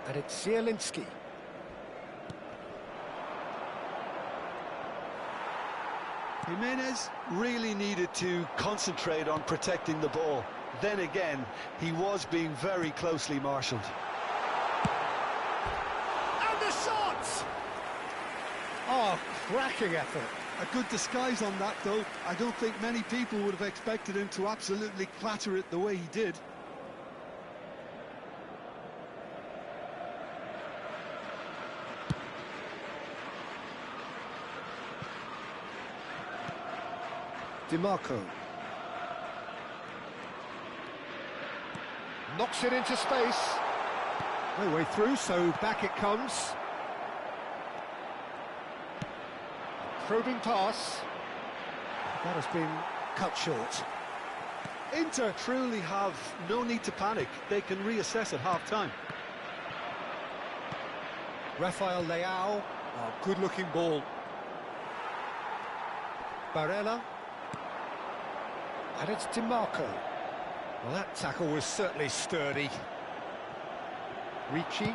And it's Zielinski. Jimenez really needed to concentrate on protecting the ball. Then again, he was being very closely marshalled. And the shot! Oh, cracking effort. A good disguise on that, though. I don't think many people would have expected him to absolutely clatter it the way he did. DiMarco. Knocks it into space. No way through, so back it comes. Probing pass. That has been cut short. Inter truly have no need to panic. They can reassess at half-time. Rafael Leao. Oh, good-looking ball. Barella. And it's DiMarco. Well, that tackle was certainly sturdy. Ricci.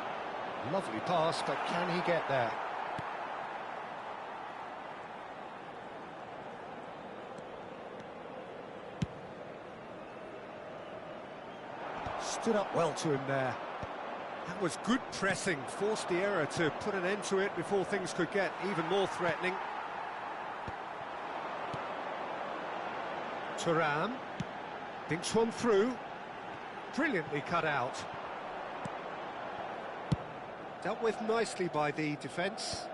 Lovely pass, but can he get there? Stood up well to him there. That was good pressing, forced the error to put an end to it before things could get even more threatening. Thuram thinks one through. Brilliantly cut out. Dealt with nicely by the defence.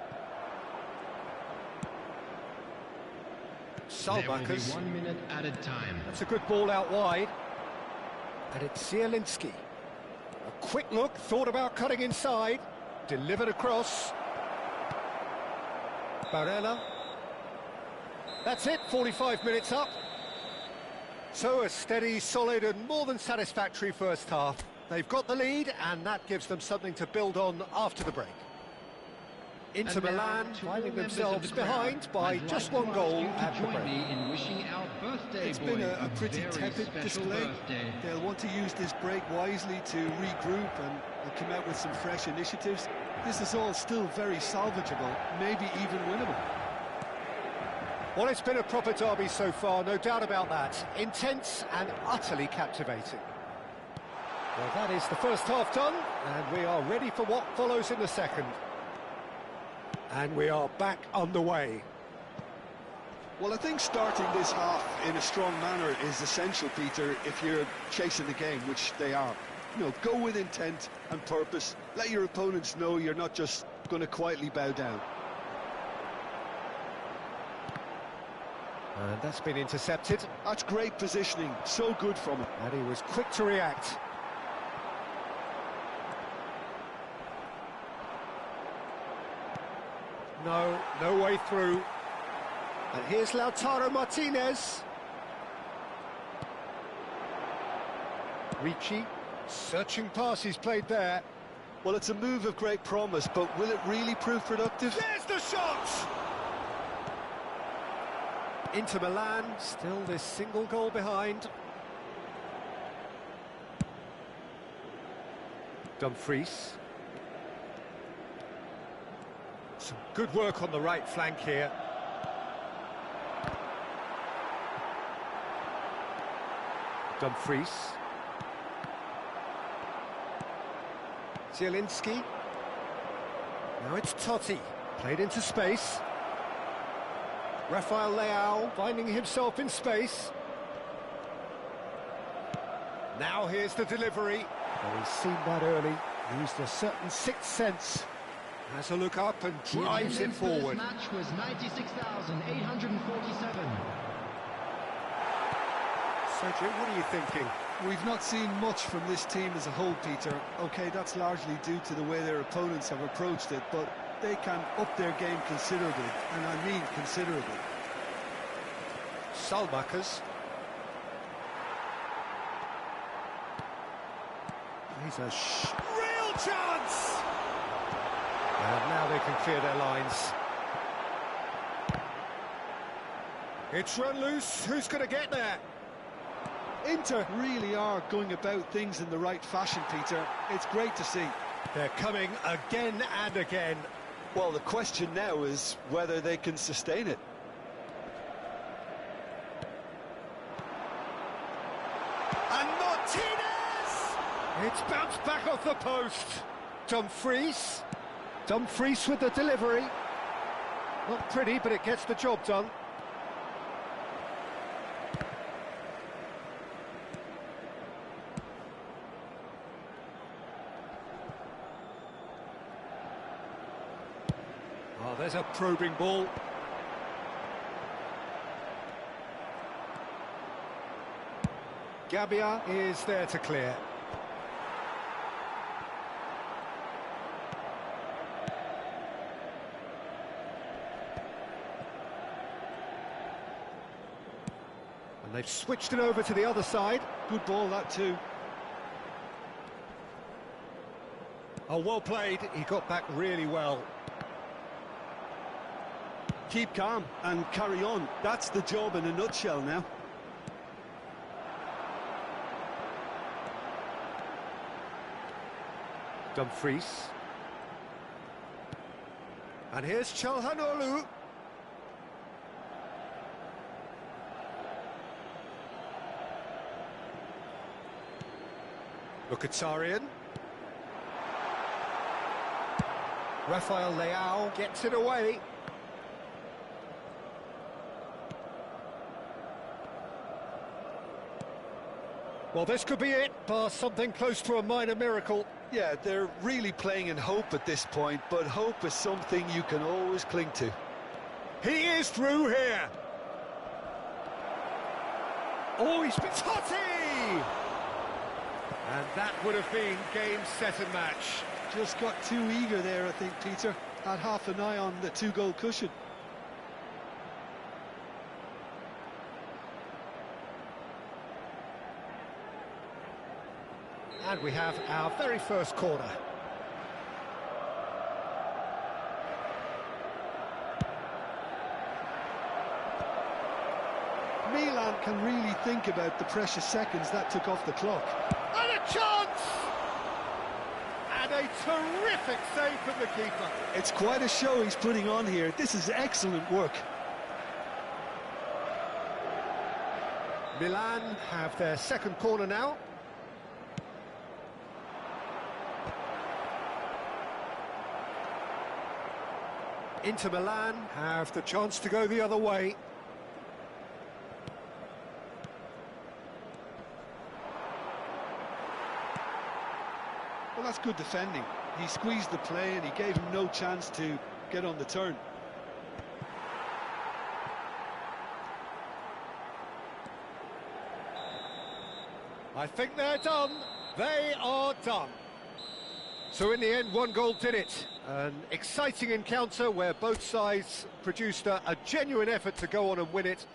Salbakers. 1 minute added time. That's a good ball out wide. And it's Zielinski. A quick look, thought about cutting inside. Delivered across. Barella. That's it, 45 minutes up. So a steady, solid and more than satisfactory first half. They've got the lead and that gives them something to build on after the break. Inter Milan finding themselves behind by just one goal at the break. It's been a pretty tepid display. They'll want to use this break wisely to regroup and come out with some fresh initiatives. This is all still very salvageable, maybe even winnable. Well, it's been a proper derby so far, no doubt about that. Intense and utterly captivating. Well, that is the first half done, and we are ready for what follows in the second. And we are back underway. Well, I think starting this half in a strong manner is essential, Peter, if you're chasing the game, which they are. You know, go with intent and purpose. Let your opponents know you're not just going to quietly bow down. And that's been intercepted. That's great positioning, so good from him. And he was quick to react. No way through. And here's Lautaro Martinez. Ricci, searching pass he's played there. Well, it's a move of great promise, but will it really prove productive? There's the shot! Inter Milan, still this single goal behind. Dumfries. Some good work on the right flank here. Dumfries. Zielinski. Now it's Totti. Played into space. Rafael Leao finding himself in space. Now here's the delivery. Well, he's seen that early. Used a certain sixth sense. Has a look up and drives it forward. The match was 96,847. Sergio, what are you thinking? We've not seen much from this team as a whole, Peter. OK, that's largely due to the way their opponents have approached it, but they can up their game considerably, and I mean considerably. Salbakers. He's a real chance! And now they can clear their lines. It's run loose. Who's going to get there? Inter really are going about things in the right fashion, Peter. It's great to see. They're coming again and again. Well, the question now is whether they can sustain it. And Martinez! It's bounced back off the post. Dumfries. Dumfries with the delivery. Not pretty, but it gets the job done. Oh, there's a probing ball. Gabia is there to clear. And they've switched it over to the other side. Good ball, that too. Oh, well played. He got back really well. Keep calm and carry on. That's the job in a nutshell now. Dumfries. And here's Çalhanoğlu. Mkhitaryan. Rafael Leao gets it away. Well, this could be it, bar something close to a minor miracle. Yeah, they're really playing in hope at this point, but hope is something you can always cling to. He is through here. Oh, he's been Totti! And that would have been game, set and match. Just got too eager there, I think, Peter. Had half an eye on the two-goal cushion. And we have our very first corner. Milan can really think about the precious seconds that took off the clock. And a chance! And a terrific save from the keeper. It's quite a show he's putting on here. This is excellent work. Milan have their second corner now. Inter Milan have the chance to go the other way. Well, that's good defending. He squeezed the play and he gave him no chance to get on the turn. I think they're done. They are done. So in the end, one goal did it. An exciting encounter where both sides produced a genuine effort to go on and win it.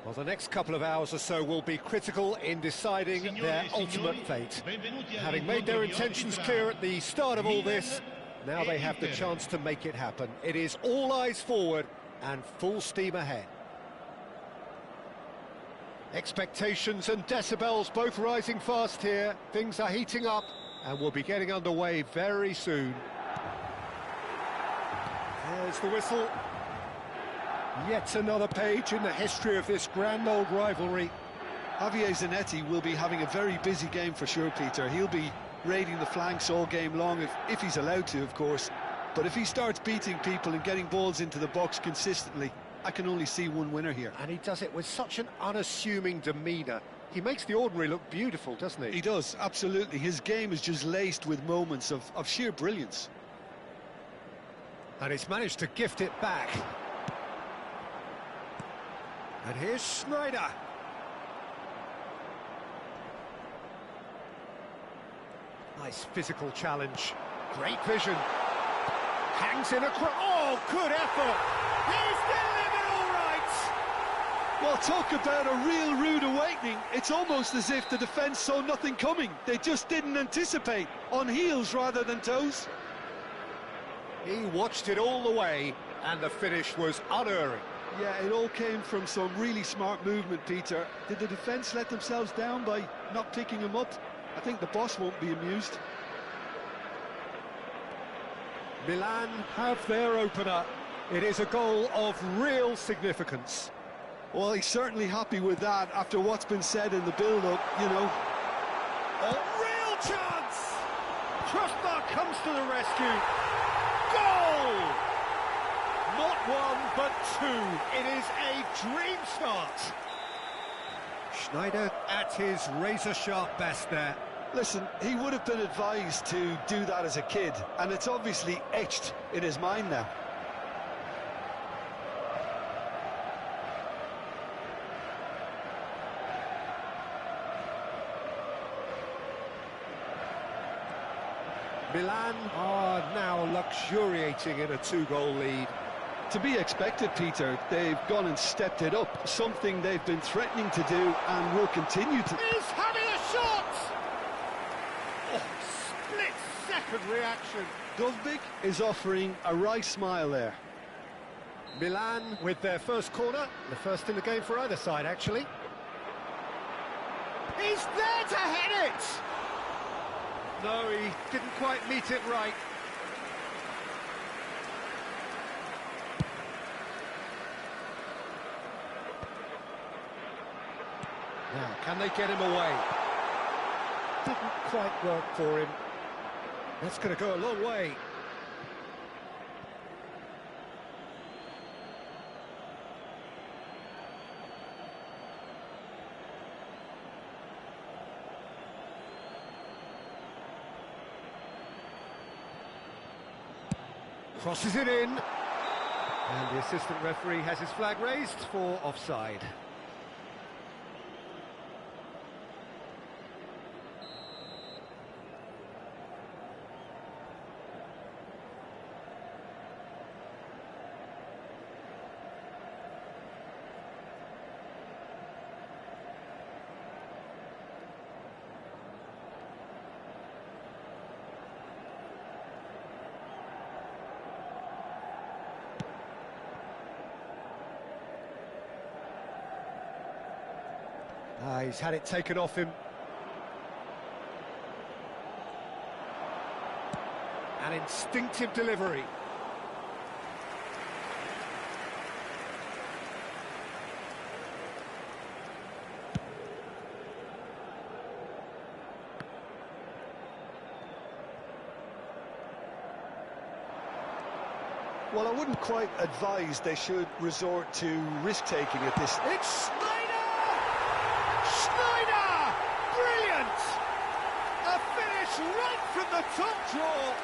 Well, the next couple of hours or so will be critical in deciding their ultimate fate. Having made their intentions clear at the start of all this, now they have the chance to make it happen. It is all eyes forward and full steam ahead. Expectations and decibels both rising fast here. Things are heating up and we'll be getting underway very soon. There's the whistle. Yet another page in the history of this grand old rivalry. Javier Zanetti will be having a very busy game for sure, Peter. He'll be raiding the flanks all game long, if he's allowed to, of course. But if he starts beating people and getting balls into the box consistently, I can only see one winner here. And he does it with such an unassuming demeanour. He makes the ordinary look beautiful, doesn't he? He does, absolutely. His game is just laced with moments of sheer brilliance. And he's managed to gift it back. And here's Schneider. Nice physical challenge. Great vision. Hangs in a oh, good effort. He's delivered all right. Well, talk about a real rude awakening. It's almost as if the defence saw nothing coming. They just didn't anticipate. On heels rather than toes. He watched it all the way, and the finish was unerring. Yeah, it all came from some really smart movement, Peter. Did the defence let themselves down by not picking him up? I think the boss won't be amused. Milan have their opener. It is a goal of real significance. Well, he's certainly happy with that after what's been said in the build-up, you know. A real chance! Crossbar comes to the rescue. Goal! Not one, but two. It is a dream start. Schneider at his razor-sharp best there. Listen, he would have been advised to do that as a kid, and it's obviously etched in his mind now. Milan are now luxuriating in a two-goal lead. To be expected, Peter. They've gone and stepped it up, something they've been threatening to do and will continue to. He's having a shot! Oh, split-second reaction. Dovbik is offering a wry smile there. Milan with their first corner, the first in the game for either side, actually. He's there to head it! No, he didn't quite meet it right. Now, can they get him away? Didn't quite work for him. That's going to go a long way. Crosses it in. And the assistant referee has his flag raised for offside. He's had it taken off him. An instinctive delivery. Well, I wouldn't quite advise they should resort to risk-taking at this. It's Schneider! Schneider! Brilliant! A finish right from the top draw.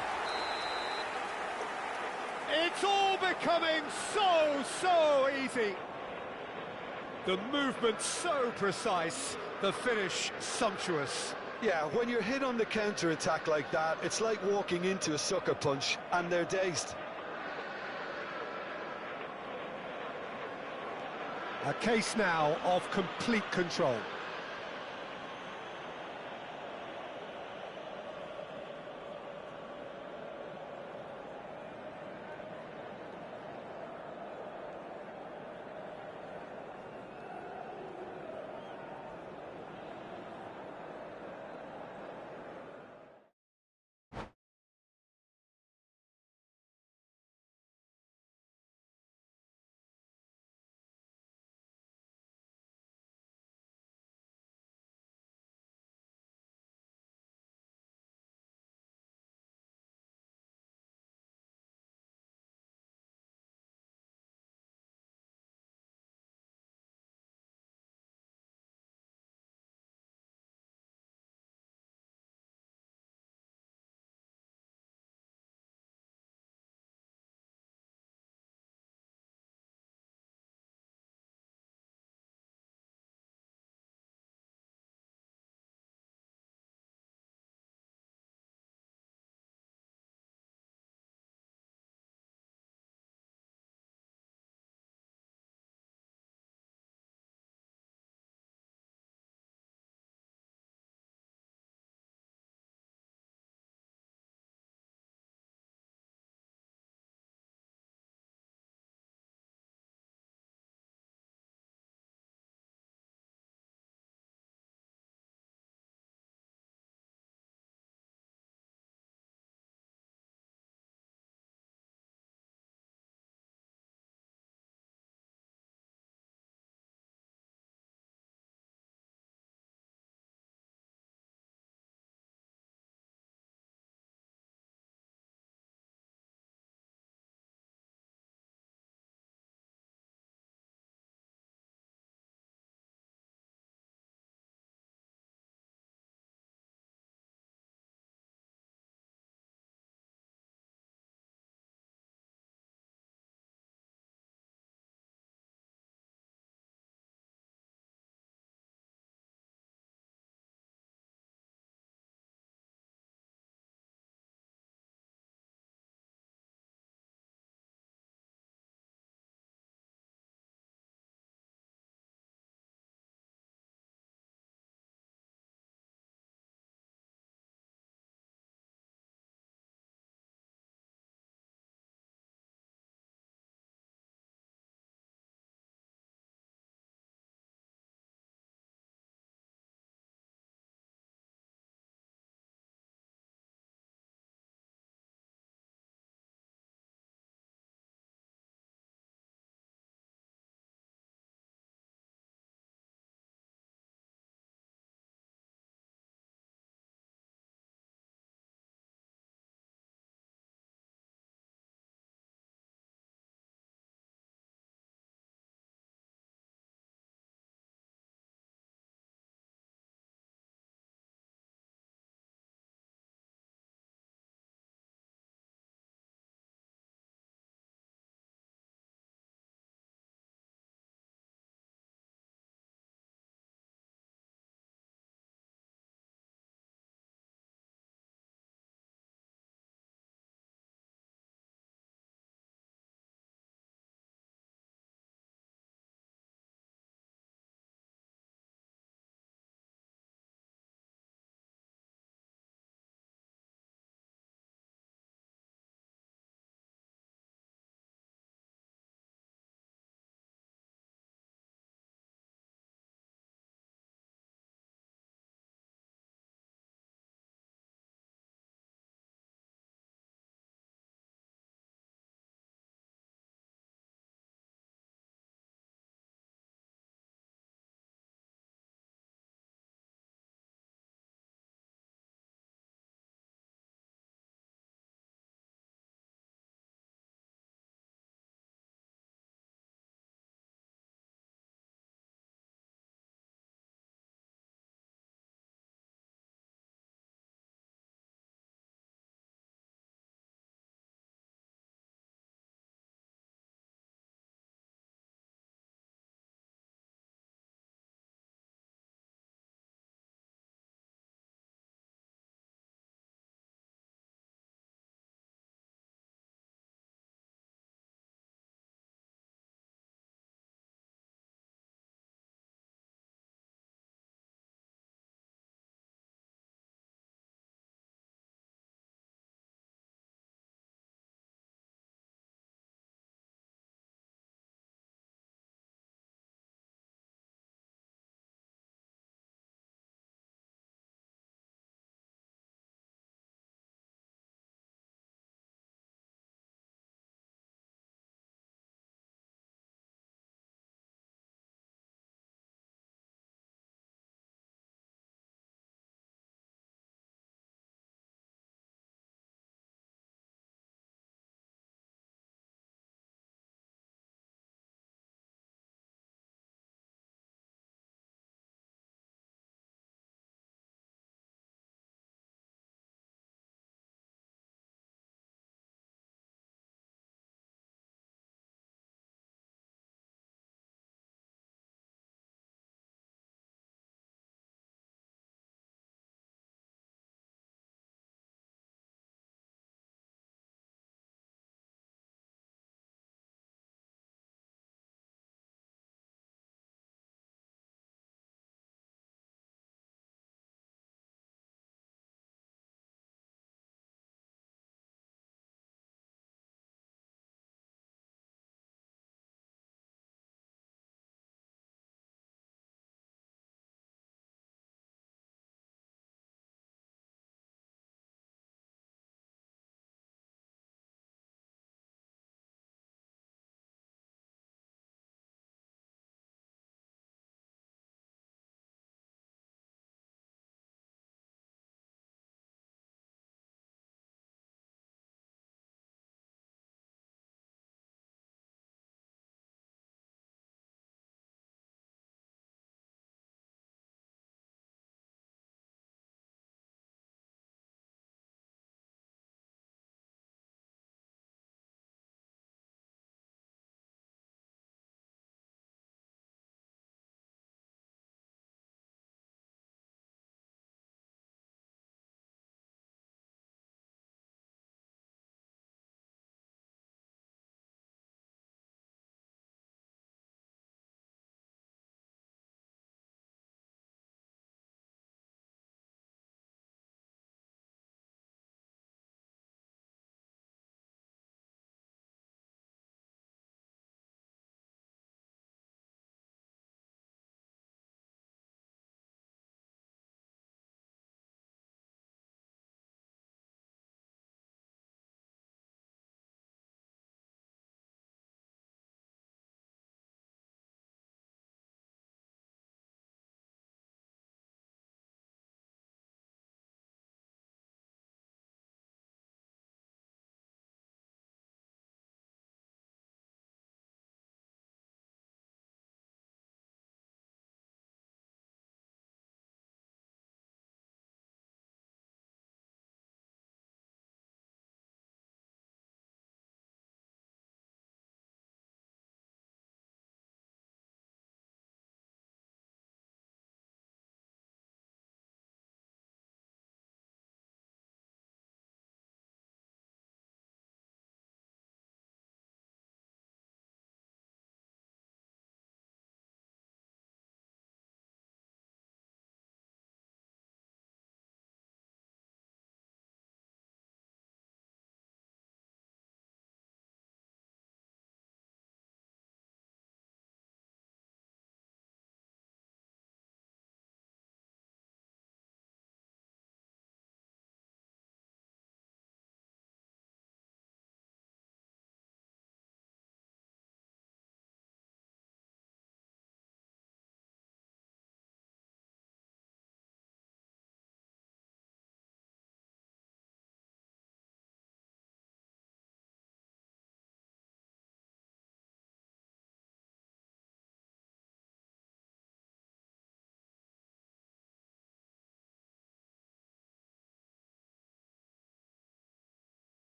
It's all becoming so easy. The movement so precise, the finish sumptuous. Yeah, when you're hit on the counter-attack like that, it's like walking into a sucker punch, and they're dazed. A case now of complete control.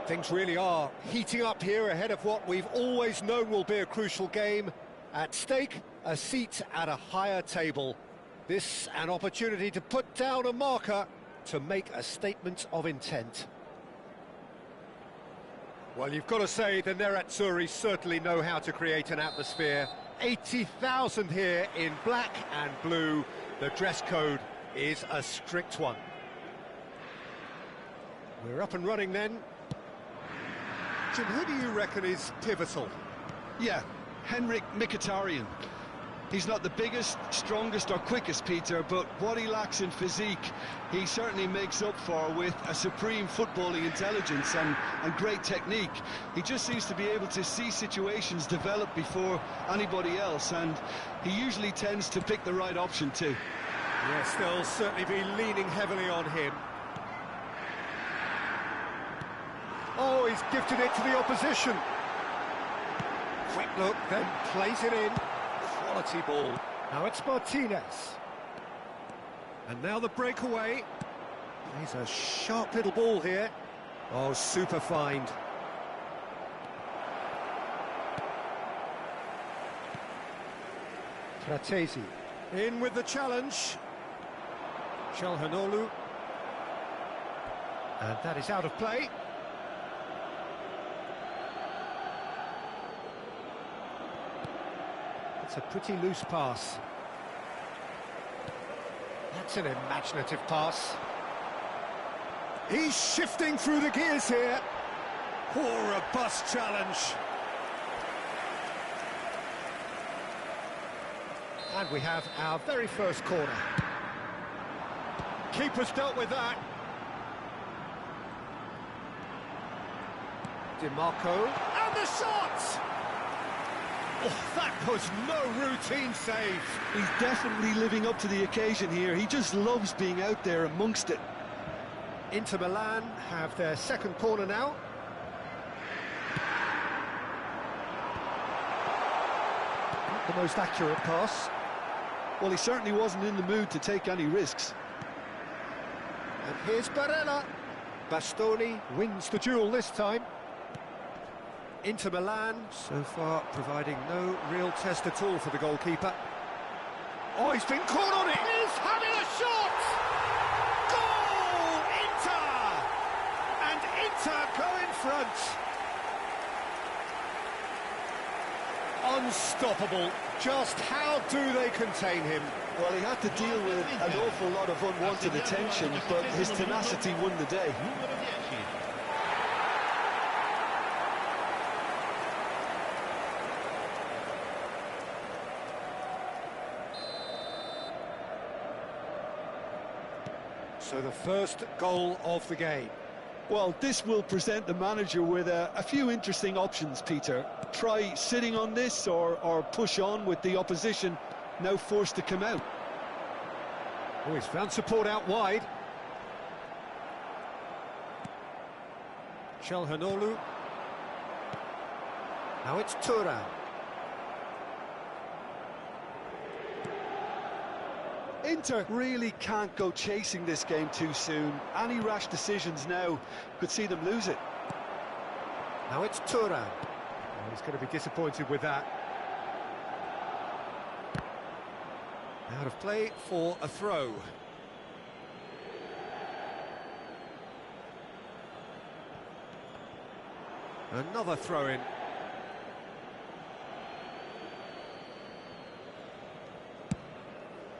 Things really are heating up here ahead of what we've always known will be a crucial game. At stake, a seat at a higher table. This an opportunity to put down a marker to make a statement of intent. Well, you've got to say the Nerazzurri certainly know how to create an atmosphere. 80,000 here in black and blue. The dress code is a strict one. We're up and running then. Jim, who do you reckon is pivotal? Yeah, Henrik Mkhitaryan. He's not the biggest, strongest or quickest, Peter, but what he lacks in physique, he certainly makes up for with a supreme footballing intelligence and great technique. He just seems to be able to see situations develop before anybody else, and he usually tends to pick the right option too. Yes, they'll certainly be leaning heavily on him. Oh, he's gifted it to the opposition. Quick look, then plays it in. Quality ball. Now it's Martinez. And now the breakaway. He's a sharp little ball here. Oh, super find. Fratesi. In with the challenge. Çalhanoğlu. And that is out of play. It's a pretty loose pass. That's an imaginative pass. He's shifting through the gears here. Oh, a robust challenge. And we have our very first corner. Keeper's dealt with that. DiMarco. And the shot! Oh, that was no routine save. He's definitely living up to the occasion here. He just loves being out there amongst it. Inter Milan have their second corner now. Not the most accurate pass. Well, he certainly wasn't in the mood to take any risks. And here's Barella. Bastoni wins the duel this time. Inter Milan, so far, providing no real test at all for the goalkeeper. Oh, he's been caught on it! He's having a shot! Goal! Inter! And Inter go in front. Unstoppable. Just how do they contain him? Well, he had to deal with an awful lot of unwanted attention, but his tenacity won the day. So the first goal of the game. Well, this will present the manager with a few interesting options, Peter. Try sitting on this or push on with the opposition now forced to come out. Oh, he's found support out wide. Çalhanoğlu. Now it's Thuram. Inter really can't go chasing this game too soon. Any rash decisions now could see them lose it. Now it's Thuram. Oh, he's going to be disappointed with that. Out of play for a throw. Another throw-in.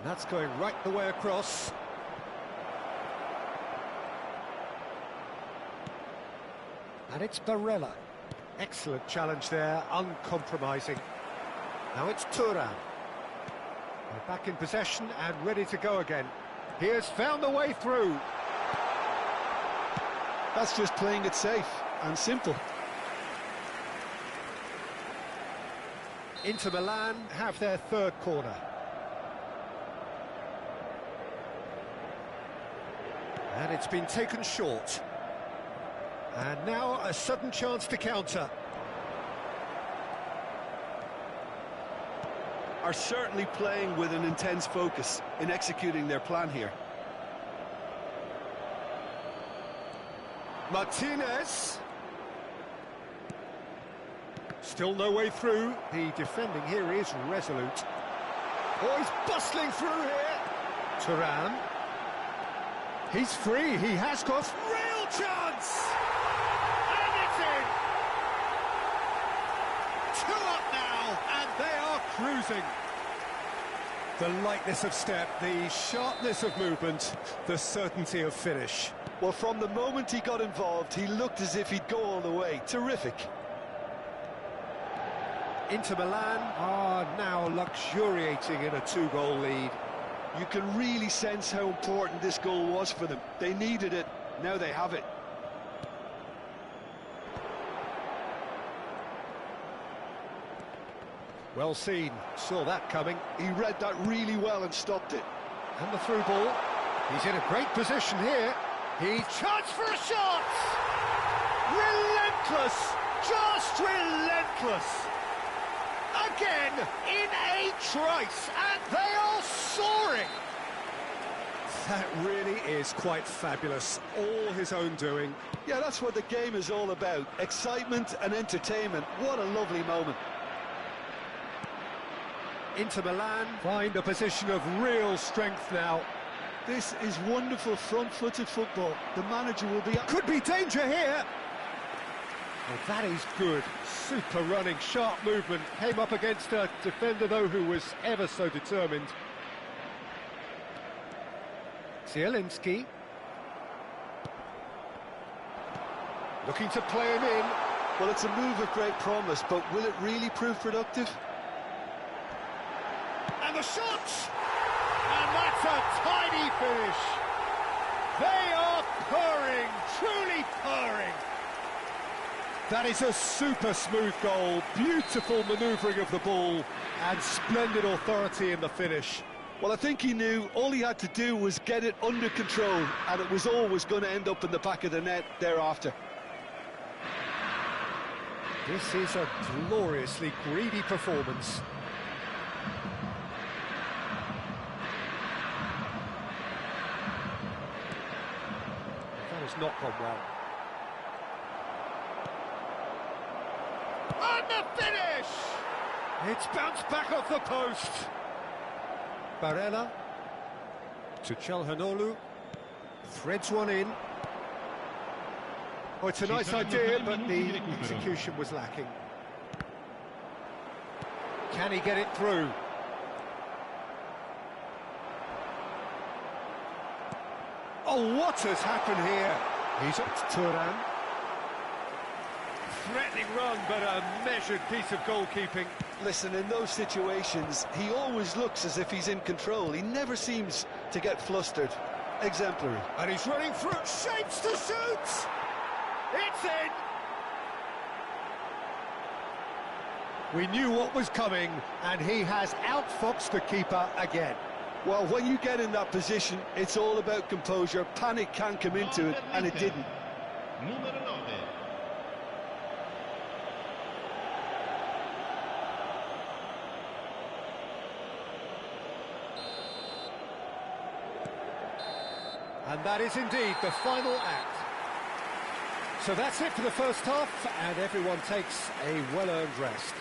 That's going right the way across. And it's Barella. Excellent challenge there, uncompromising. Now it's Thuram. They're back in possession and ready to go again. He has found the way through. That's just playing it safe and simple. Inter Milan have their third corner. And it's been taken short. And now a sudden chance to counter. Are certainly playing with an intense focus in executing their plan here. Martinez. Still no way through. The defending here is resolute. Oh, he's bustling through here. Turan. He's free. He has got real chance. And it's in. 2 up now, and they are cruising. The lightness of step, the sharpness of movement, the certainty of finish. Well, from the moment he got involved, he looked as if he'd go all the way. Terrific. Inter Milan are now luxuriating in a 2-goal lead. You can really sense how important this goal was for them. They needed it, now they have it. Well seen, saw that coming. He read that really well and stopped it. And the through ball. He's in a great position here. He charged for a shot! Relentless! Just relentless! Again, in a trice, and they are soaring! That really is quite fabulous, all his own doing. Yeah, that's what the game is all about. Excitement and entertainment. What a lovely moment. Inter Milan find a position of real strength now. This is wonderful front-footed football. The manager will be... Could be danger here! Oh, that is good. Super running, sharp movement. Came up against a defender, though, who was ever so determined. Zielinski. Looking to play him in. Well, it's a move of great promise, but will it really prove productive? And the shot! And that's a tidy finish. They are purring, truly purring. That is a super smooth goal, beautiful manoeuvring of the ball, and splendid authority in the finish. Well, I think he knew all he had to do was get it under control, and it was always going to end up in the back of the net thereafter. This is a gloriously greedy performance. That has not gone well. And the finish! It's bounced back off the post. Barella to Çalhanoğlu, threads one in. Oh, it's a nice idea, but the execution was lacking. Can he get it through? Oh, what has happened here? He's up to Turan. Threatening run, but a measured piece of goalkeeping. Listen, in those situations, he always looks as if he's in control. He never seems to get flustered. Exemplary. And he's running through, shapes to shoot! It's in! We knew what was coming, and he has outfoxed the keeper again. Well, when you get in that position, it's all about composure. Panic can come into it, and it didn't. And that is indeed the final act. So that's it for the first half, and everyone takes a well-earned rest.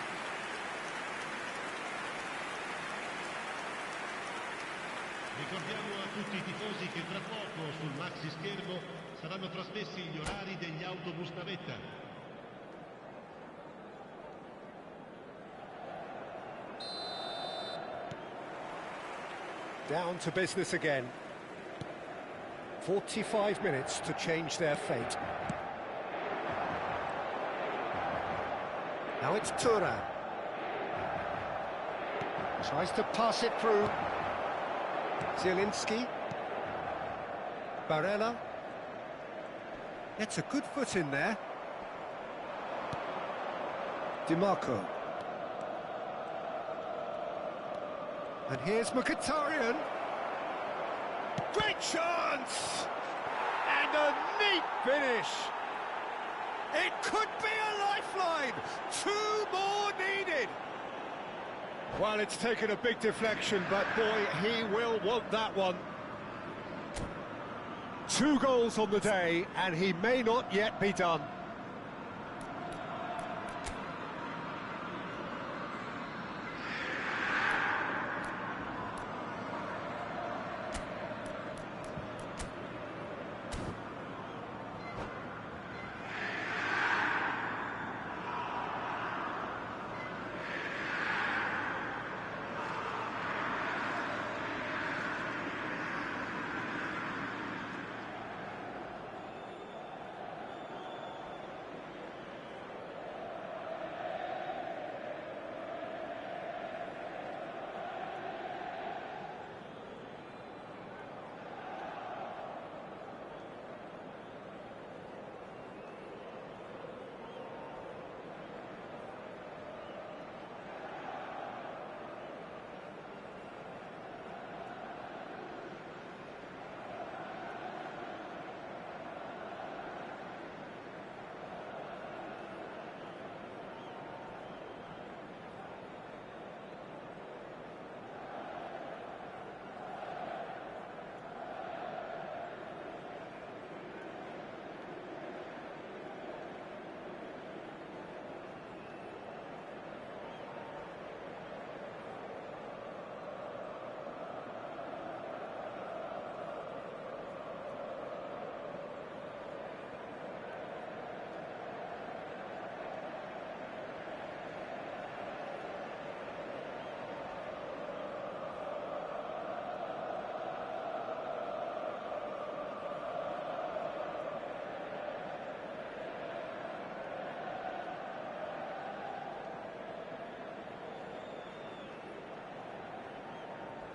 Ricordiamo a tutti I tifosi che tra poco sul maxi schermo saranno trasmessi gli orari degli autobus navetta. Down to business again. 45 minutes to change their fate. Now it's Turan. Tries to pass it through. Zielinski. Barella. Gets a good foot in there. DiMarco. And here's Mkhitaryan. Great chance! And a neat finish. It could be a lifeline. 2 more needed. Well, it's taken a big deflection, but boy, he will want that one. 2 goals on the day, and he may not yet be done.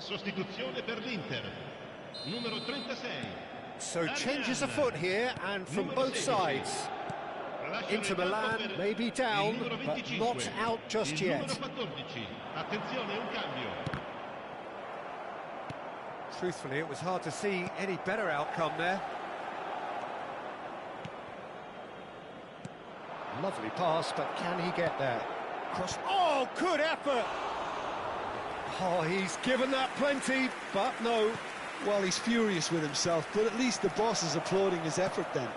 Sostituzione per l'Inter. Numero 36. So changes afoot here, and from both sides. Inter Milan may be down, but not out just yet. Numero 14. Attenzione, un cambio. Truthfully, it was hard to see any better outcome there. Lovely pass, but can he get there? Cross. Oh, good effort! Oh, he's given that plenty, but no. Well, he's furious with himself, but at least the boss is applauding his effort then.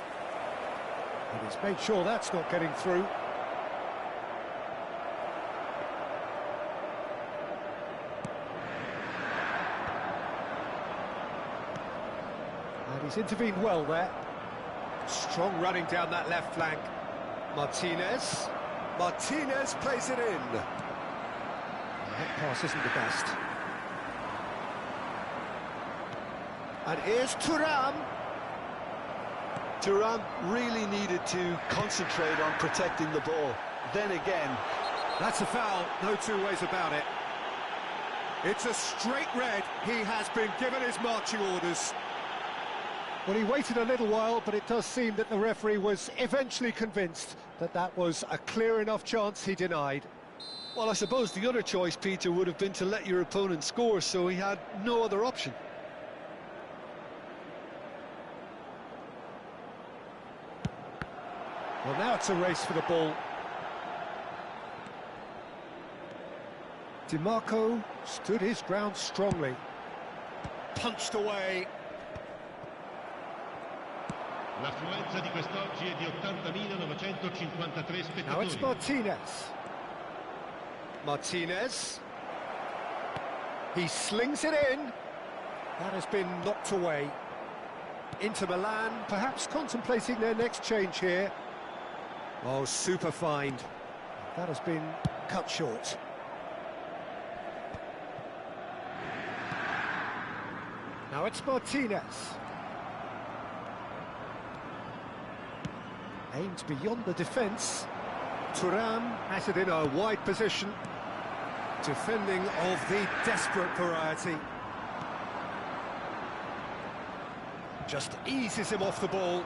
And he's made sure that's not getting through. And he's intervened well there. Strong running down that left flank. Martinez. Martinez plays it in. That pass isn't the best. And here's Thuram. Thuram really needed to concentrate on protecting the ball. Then again, that's a foul, no two ways about it. It's a straight red. He has been given his marching orders. Well, he waited a little while, but it does seem that the referee was eventually convinced that that was a clear enough chance he denied. well, I suppose the other choice, Peter, would have been to let your opponent score, so he had no other option. Well, now it's a race for the ball. DiMarco stood his ground strongly. Punched away. L'affluenza di quest'oggi è di 80.953 spettatori. Now it's Martinez. Martinez. He slings it in. That has been knocked away. Inter Milan perhaps contemplating their next change here. Oh, super find. That has been cut short. Now it's Martinez. Aimed beyond the defence. Thuram has it in a wide position. Defending of the desperate variety. Just eases him off the ball.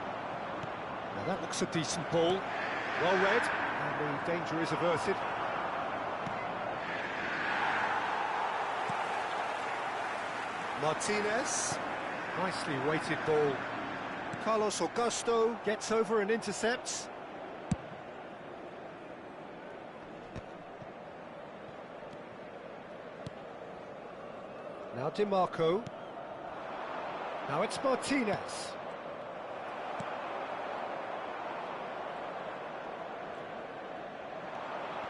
Now that looks a decent ball. Well read, and the danger is averted. Martinez. Nicely weighted ball. Carlos Augusto gets over and intercepts. Now DiMarco. Now it's Martinez.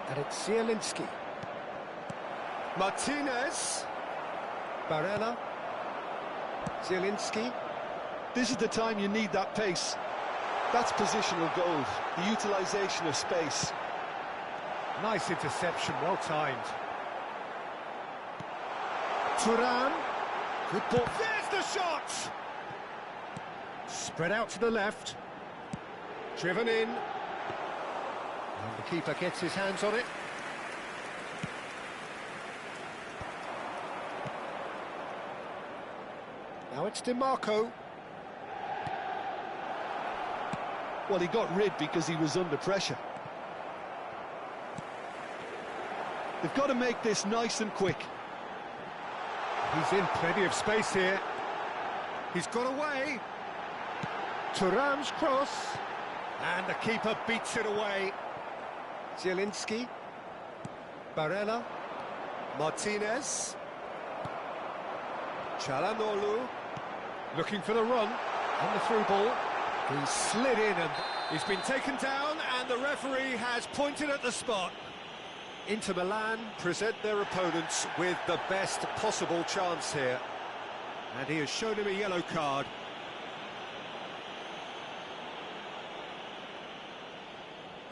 And it's Zielinski. Martinez. Barella. Zielinski. This is the time you need that pace. That's positional gold, the utilisation of space. Nice interception, well timed. Thuram. Good ball. There's the shot! Spread out to the left. Driven in. And the keeper gets his hands on it. Now it's DiMarco. Well, he got rid because he was under pressure. They've got to make this nice and quick. He's in plenty of space here. He's got away. Thuram's cross. And the keeper beats it away. Zielinski. Barella. Martinez. Çalhanoğlu. Looking for the run. On the through ball. He slid in and he's been taken down, and the referee has pointed at the spot. Inter Milan present their opponents with the best possible chance here. And he has shown him a yellow card.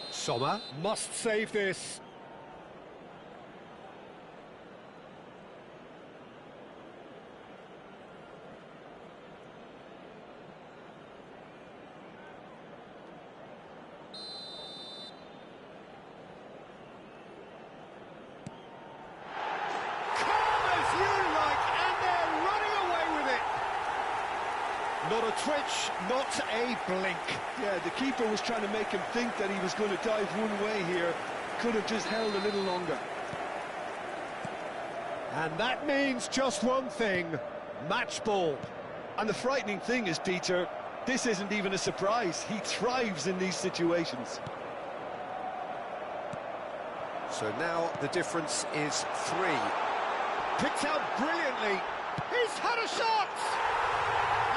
Sommer must save this. Not a twitch, not a blink. Yeah, the keeper was trying to make him think that he was going to dive one way here. Could have just held a little longer. And that means just one thing, match ball. And the frightening thing is, Peter, this isn't even a surprise. He thrives in these situations. So now the difference is 3. Picked out brilliantly. He's had a shot!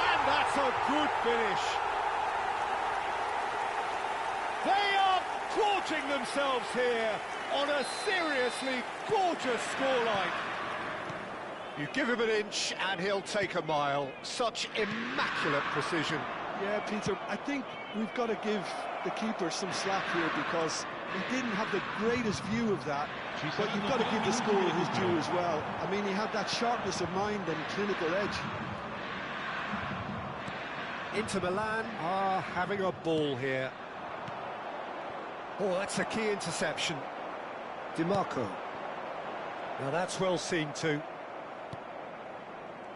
And that's a good finish. They are gorging themselves here on a seriously gorgeous scoreline. You give him an inch and he'll take a mile. Such immaculate precision. Yeah, Peter, I think we've got to give the keeper some slack here because he didn't have the greatest view of that, but you've got to give the scorer his due as well. I mean, he had that sharpness of mind and clinical edge. Inter Milan are having a ball here. Oh, that's a key interception. DiMarco. Now that's well seen too.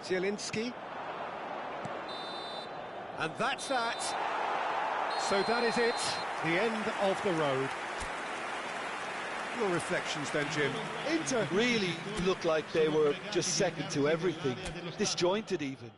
Zielinski. And that's that. So that is it, the end of the road. Your reflections then, Jim? Inter really looked like they were just second to everything, disjointed even.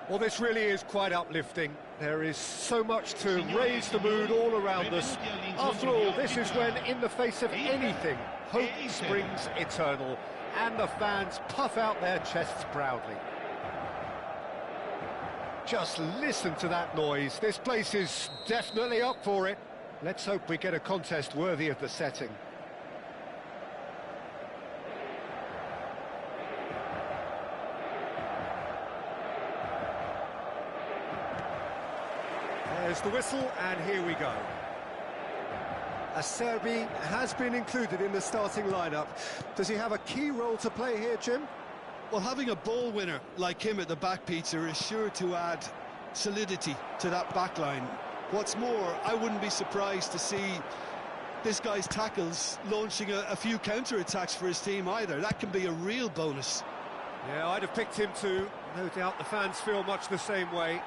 Well, this really is quite uplifting. There is so much to raise the mood all around us. After all, this is when, in the face of anything, hope springs eternal, and the fans puff out their chests proudly. Just listen to that noise. This place is definitely up for it. Let's hope we get a contest worthy of the setting. There's the whistle, and here we go. Acerbi has been included in the starting lineup. Does he have a key role to play here, Jim? Well, having a ball winner like him at the back, Peter, is sure to add solidity to that back line. What's more, I wouldn't be surprised to see this guy's tackles launching a few counter-attacks for his team either. That can be a real bonus. Yeah, I'd have picked him too. No doubt the fans feel much the same way.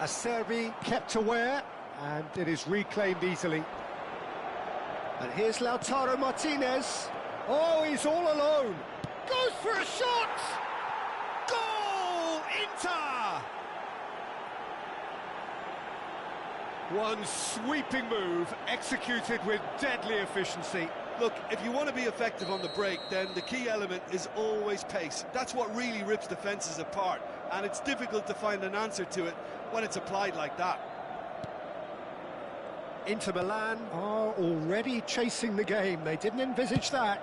Acerbi kept aware, and it is reclaimed easily. And here's Lautaro Martinez. Oh, he's all alone. Goes for a shot! Goal! Inter! One sweeping move, executed with deadly efficiency. Look, if you want to be effective on the break, then the key element is always pace. That's what really rips defences apart, and it's difficult to find an answer to it when it's applied like that. Inter Milan are already chasing the game. They didn't envisage that.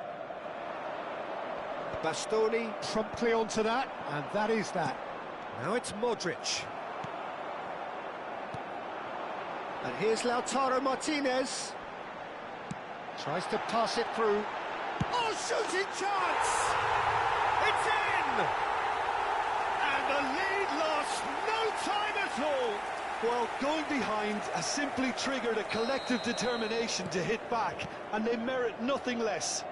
Bastoni promptly onto that, and that is that. Now it's Modric. And here's Lautaro Martinez. Tries to pass it through. Oh, shooting chance! It's in! And the lead lost no time at all. Well, going behind has simply triggered a collective determination to hit back, and they merit nothing less.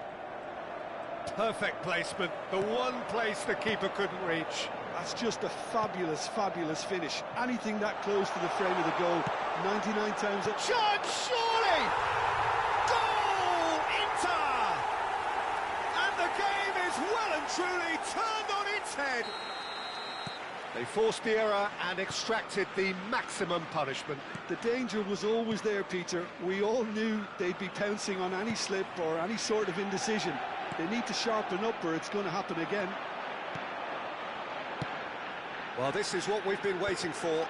Perfect placement, the one place the keeper couldn't reach. That's just a fabulous, fabulous finish. Anything that close to the frame of the goal, 99 times a chance, surely! Goal, Inter! And the game is well and truly turned on its head. They forced the error and extracted the maximum punishment. The danger was always there, Peter. We all knew they'd be pouncing on any slip or any sort of indecision. They need to sharpen up or it's going to happen again. Well, this is what we've been waiting for.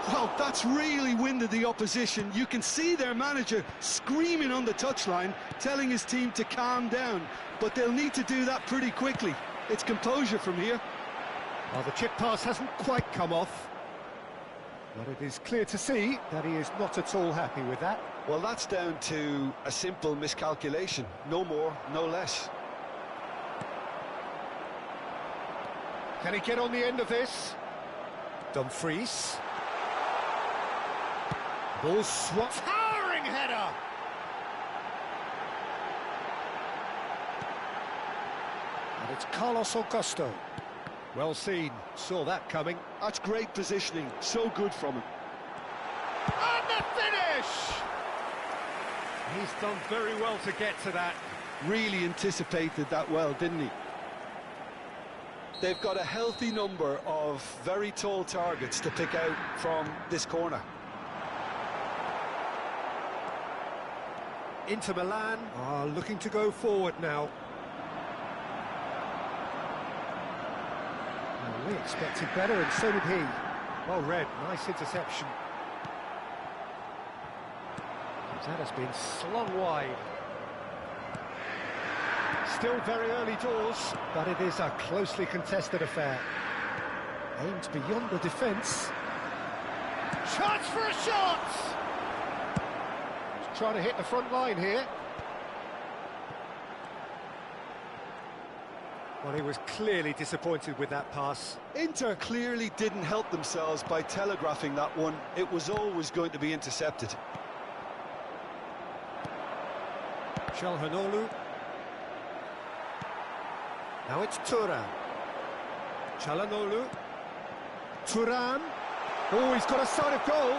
Well, that's really winded the opposition. You can see their manager screaming on the touchline, telling his team to calm down. But they'll need to do that pretty quickly. It's composure from here. Well, the chip pass hasn't quite come off. But it is clear to see that he is not at all happy with that. Well, that's down to a simple miscalculation. No more, no less. Can he get on the end of this? Dumfries. Ball swapped. Towering header! And it's Carlos Augusto. Well seen, saw that coming. That's great positioning, so good from him. And the finish! He's done very well to get to that. Really anticipated that well, didn't he? They've got a healthy number of very tall targets to pick out from this corner. Inter Milan are looking to go forward now. Well, we expected better, and so did he. Well read, nice interception. That has been slung wide. Still very early doors, but it is a closely contested affair. Aimed beyond the defence. Chance for a shot! He's trying to hit the front line here. Well, he was clearly disappointed with that pass. Inter clearly didn't help themselves by telegraphing that one. It was always going to be intercepted. Çalhanoğlu. Now it's Turan. Çalhanoğlu. Turan. Oh, he's got a sight of goal.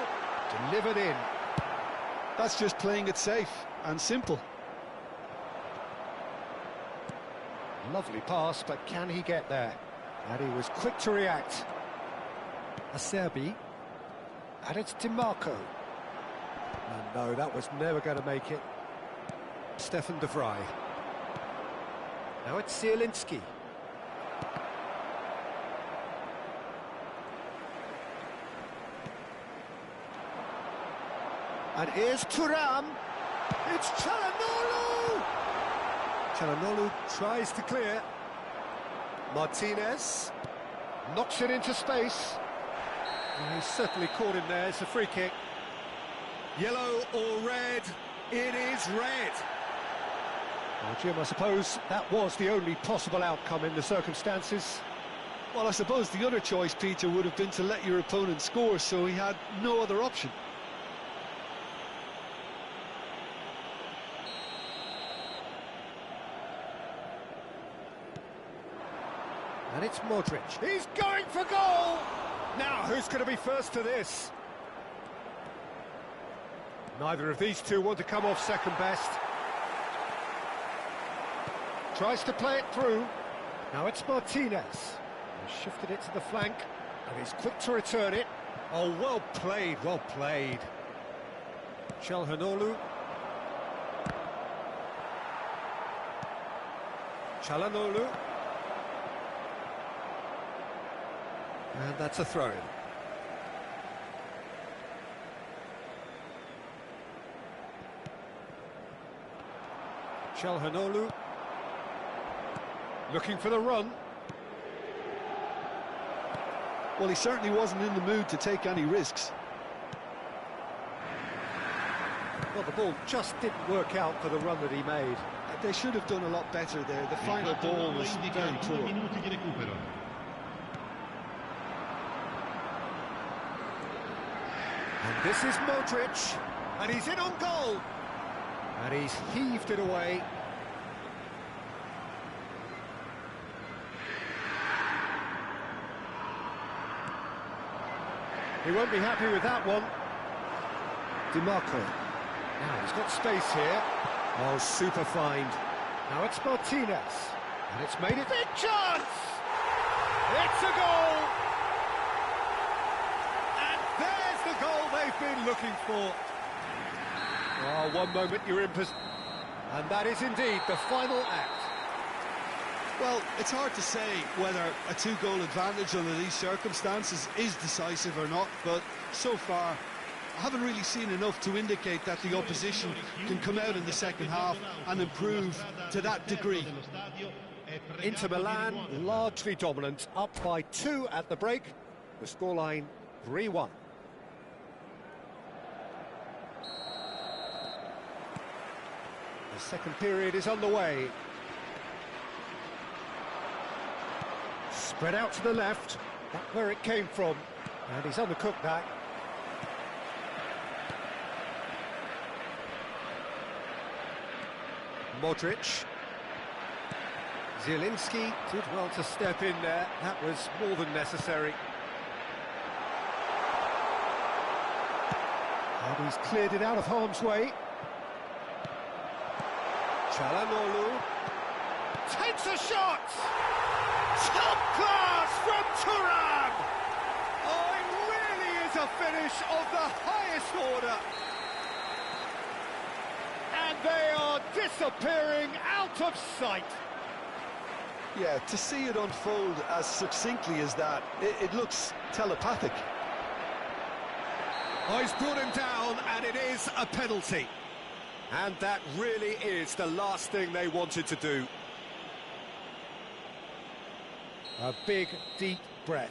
Delivered in. That's just playing it safe and simple. Lovely pass, but can he get there? And he was quick to react. Acerbi. And it's DiMarco. And no, that was never going to make it. Stefan de Vrij. Now it's Zielinski. And here's Thuram. It's Çalhanoğlu! Çalhanoğlu tries to clear. Martinez knocks it into space. And he's certainly caught him there. It's a free kick. Yellow or red? It is red. Well, Jim, I suppose that was the only possible outcome in the circumstances. Well, I suppose the other choice, Peter, would have been to let your opponent score, so he had no other option. And it's Modric. He's going for goal! Now, who's going to be first to this? Neither of these two want to come off second best. Tries to play it through. Now it's Martinez. He's shifted it to the flank, and he's quick to return it. Oh, well played, well played. Çalhanoğlu. Çalhanoğlu. And that's a throw-in. Çalhanoğlu. Looking for the run. Well, he certainly wasn't in the mood to take any risks. Well, the ball just didn't work out for the run that he made. They should have done a lot better there. The final ball was very poor. And this is Modric, and he's in on goal. And he's heaved it away. He won't be happy with that one. DiMarco. Now he's got space here. Oh, super find. Now it's Martinez. And it's made it. Big chance! It's a goal! And there's the goal they've been looking for. Oh, one moment you're in position. And that is indeed the final act. Well, it's hard to say whether a two-goal advantage under these circumstances is decisive or not, but so far I haven't really seen enough to indicate that the opposition can come out in the second half and improve to that degree. Inter Milan largely dominant, up by 2 at the break, the scoreline 3-1. The second period is underway. Spread out to the left, that's where it came from, and he's undercooked that. Modric. Zielinski did well to step in there, that was more than necessary. And he's cleared it out of harm's way. Çalhanoğlu takes a shot! Top class from Thuram! Oh, it really is a finish of the highest order. And they are disappearing out of sight. Yeah, to see it unfold as succinctly as that, it looks telepathic. Oh, he's brought him down, and it is a penalty. And that really is the last thing they wanted to do. A big, deep breath.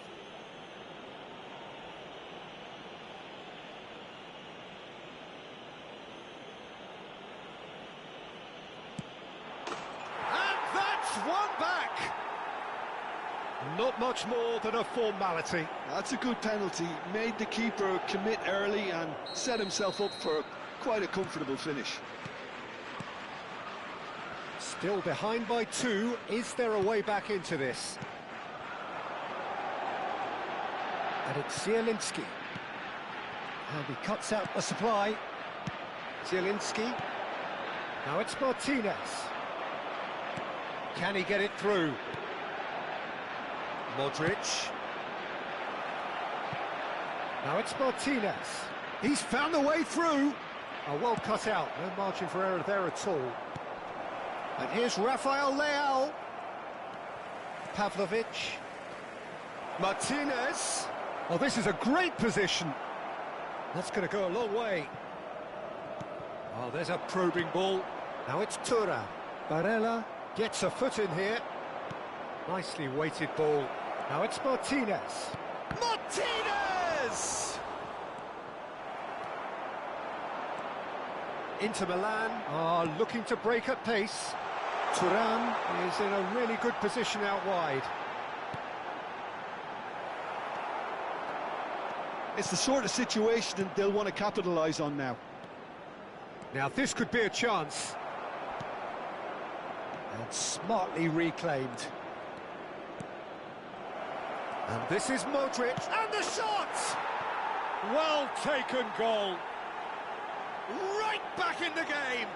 And that's one back. Not much more than a formality. That's a good penalty. Made the keeper commit early and set himself up for quite a comfortable finish. Still behind by 2. Is there a way back into this? And it's Zielinski. And he cuts out the supply. Zielinski. Now it's Martinez. Can he get it through? Modric. Now it's Martinez. He's found a way through. Oh, well cut out. No margin for error there at all. And here's Rafael Leao. Pavlovic. Martinez. Oh, this is a great position. That's going to go a long way. Oh, there's a probing ball. Now it's Thuram. Barella gets a foot in here. Nicely weighted ball. Now it's Martinez. Martinez! Inter Milan are looking to break at pace. Thuram is in a really good position out wide. It's the sort of situation that they'll want to capitalise on now. Now this could be a chance. And smartly reclaimed. And this is Modric, and the shot! Well taken goal. Right back in the game.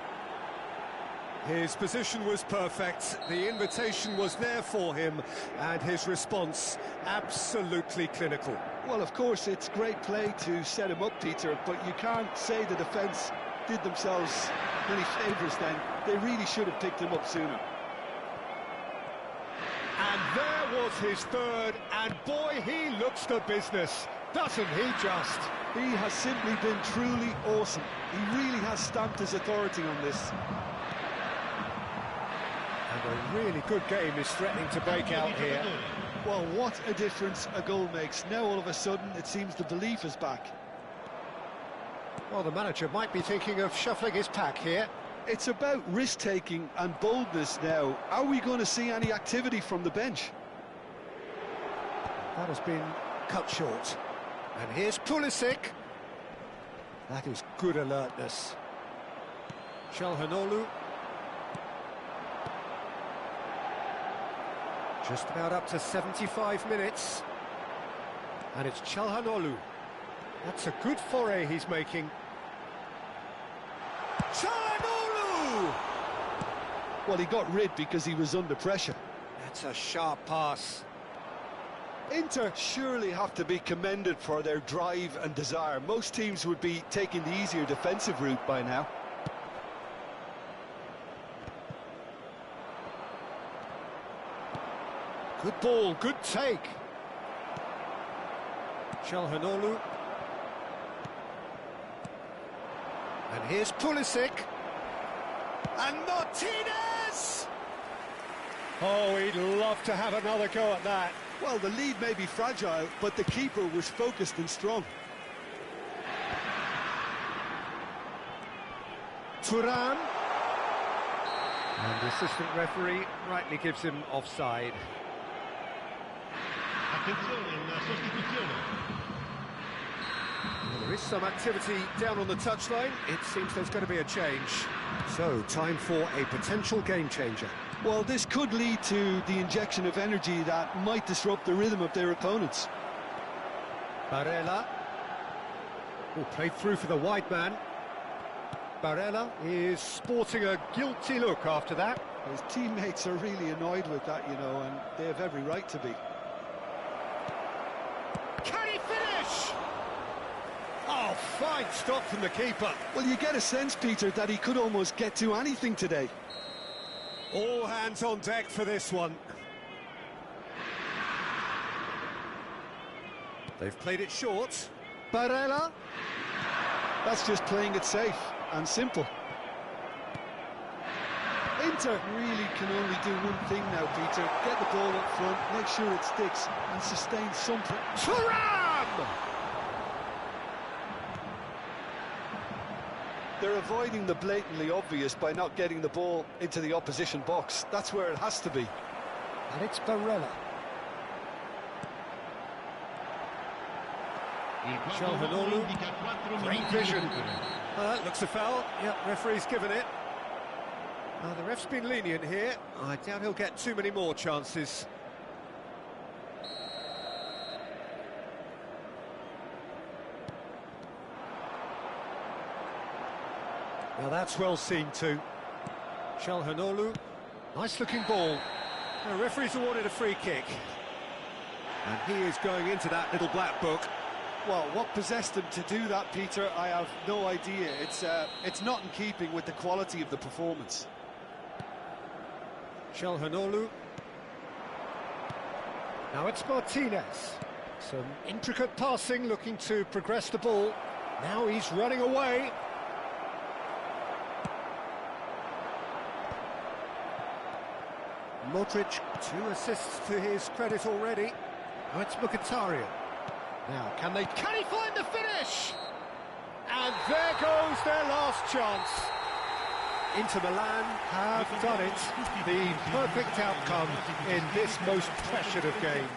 His position was perfect, the invitation was there for him, and his response absolutely clinical. Well, of course, it's great play to set him up, Peter, but you can't say the defence did themselves many favours then. They really should have picked him up sooner. And there was his third, and boy, he looks the business, doesn't he just? He has simply been truly awesome. He really has stamped his authority on this. And a really good game is threatening to break out here. Well, what a difference a goal makes. Now all of a sudden it seems the belief is back. Well, the manager might be thinking of shuffling his pack here. It's about risk-taking and boldness now. Are we going to see any activity from the bench? That has been cut short. And here's Pulisic. That is good alertness. Çalhanoğlu. Just about up to 75 minutes. And it's Çalhanoğlu. That's a good foray he's making. Çalhanoğlu! Well, he got rid because he was under pressure. That's a sharp pass. Inter surely have to be commended for their drive and desire. Most teams would be taking the easier defensive route by now. Good ball, good take. Çalhanoğlu. And here's Pulisic. And Martinez! Oh, he'd love to have another go at that. Well, the lead may be fragile, but the keeper was focused and strong. Thuram. And the assistant referee rightly gives him offside. Attenzione, una sostituzione. Well, there is some activity down on the touchline. It seems there's going to be a change. So, time for a potential game changer. Well, this could lead to the injection of energy that might disrupt the rhythm of their opponents. Barella. Oh, played through for the wide man. Barella is sporting a guilty look after that. His teammates are really annoyed with that, you know, and they have every right to be. Can he finish? Oh, fine stop from the keeper. Well, you get a sense, Peter, that he could almost get to anything today. All hands on deck for this one. They've played it short. Barella. That's just playing it safe and simple. Inter really can only do one thing now, Peter. Get the ball up front, make sure it sticks, and sustain something. Thuram! They're avoiding the blatantly obvious by not getting the ball into the opposition box. That's where it has to be. And it's Barella. Çalhanoğlu. Great vision. That looks a foul. Yep, referee's given it. The ref's been lenient here. I doubt he'll get too many more chances. Now that's well seen too. Çalhanoğlu. Nice looking ball. The referee's awarded a free kick. And he is going into that little black book. Well, what possessed him to do that, Peter, I have no idea. It's not in keeping with the quality of the performance. Shalhanoglu. Now it's Martinez. Some intricate passing, looking to progress the ball. Now he's running away. Modric, 2 assists to his credit already. Now it's Mkhitaryan. Now, can he find the finish? And there goes their last chance. Inter Milan have done it. The perfect outcome in this most pressured of games.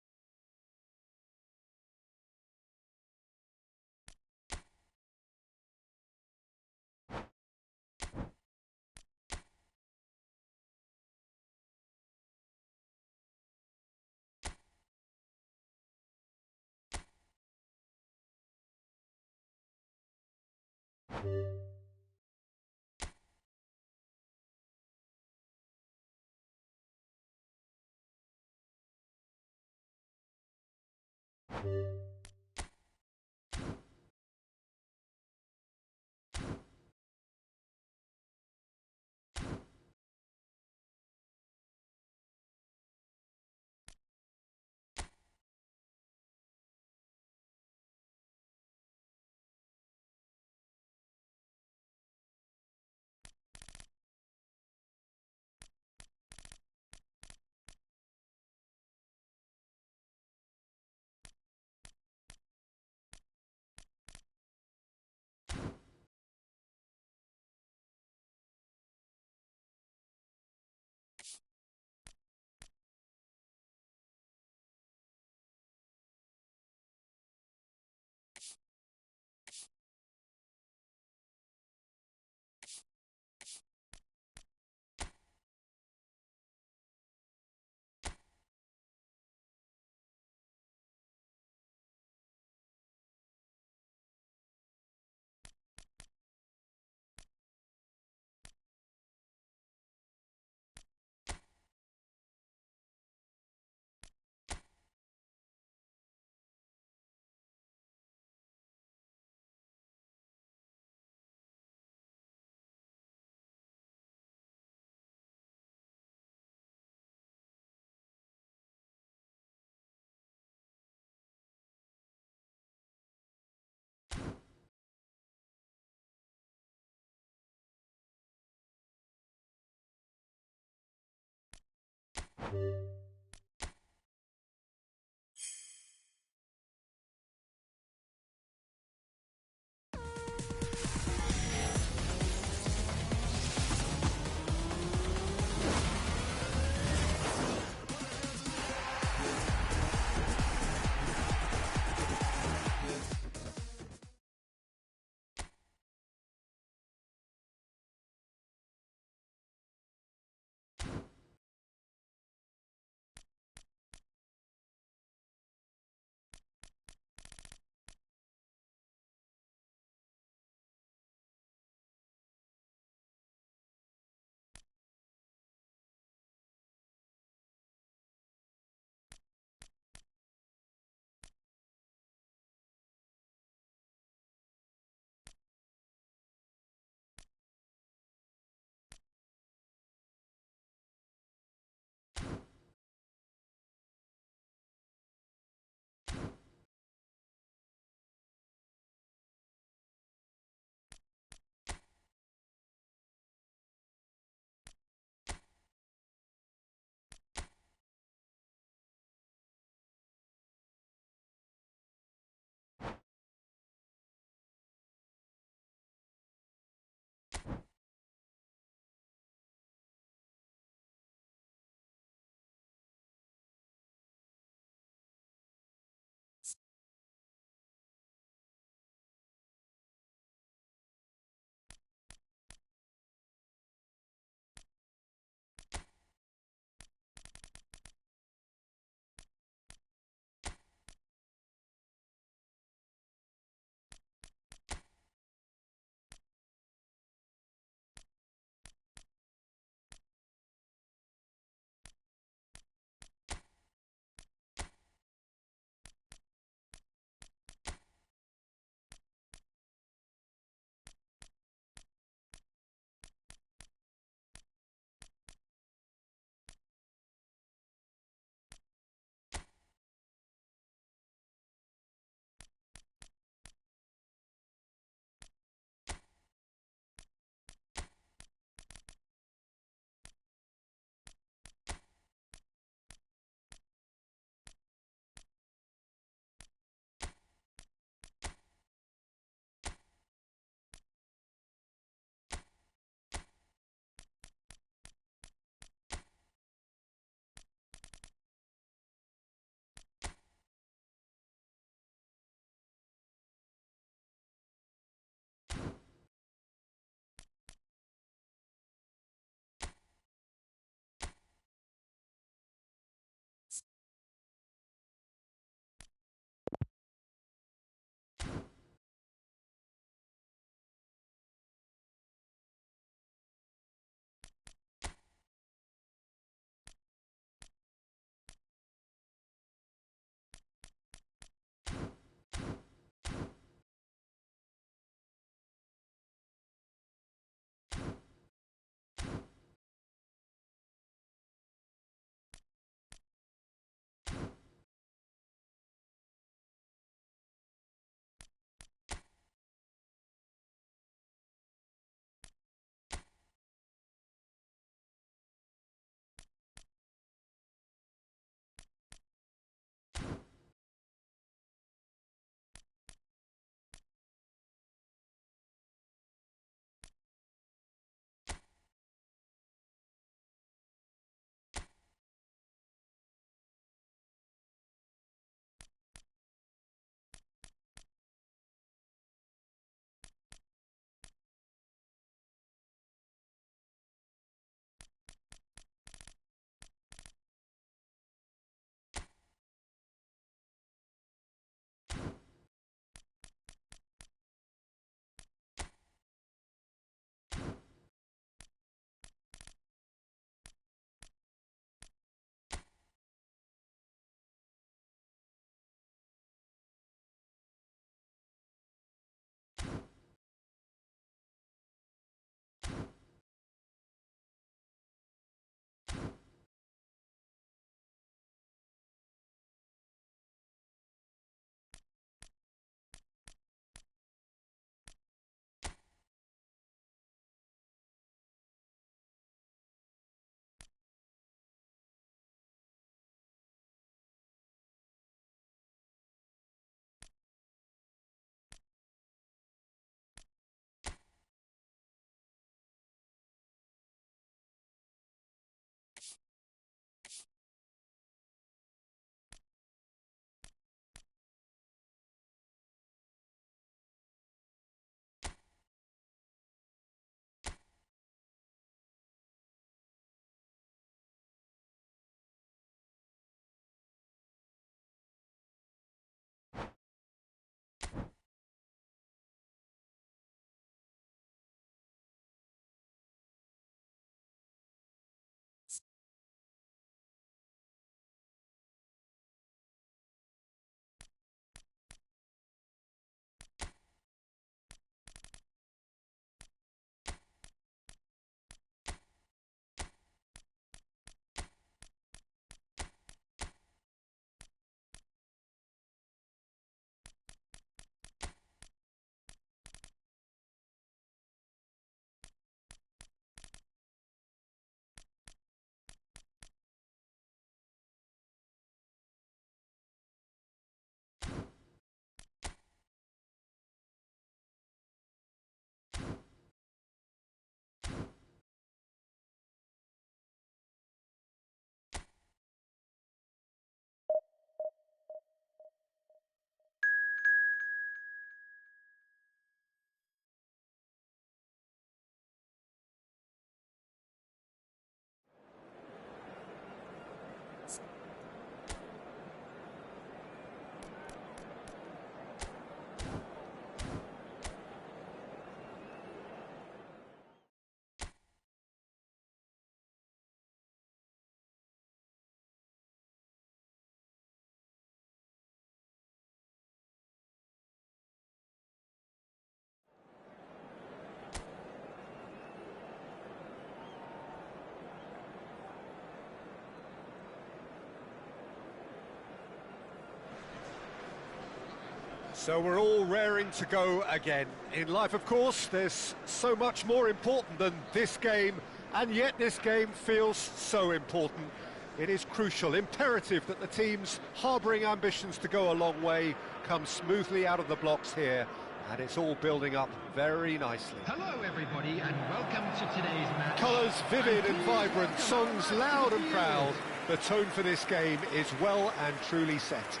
So we're all raring to go again. In life, of course, there's so much more important than this game, and yet this game feels so important. It is crucial, imperative that the teams harbouring ambitions to go a long way come smoothly out of the blocks here, and it's all building up very nicely. Hello everybody and welcome to today's match. Colours vivid and vibrant, songs loud and proud. The tone for this game is well and truly set.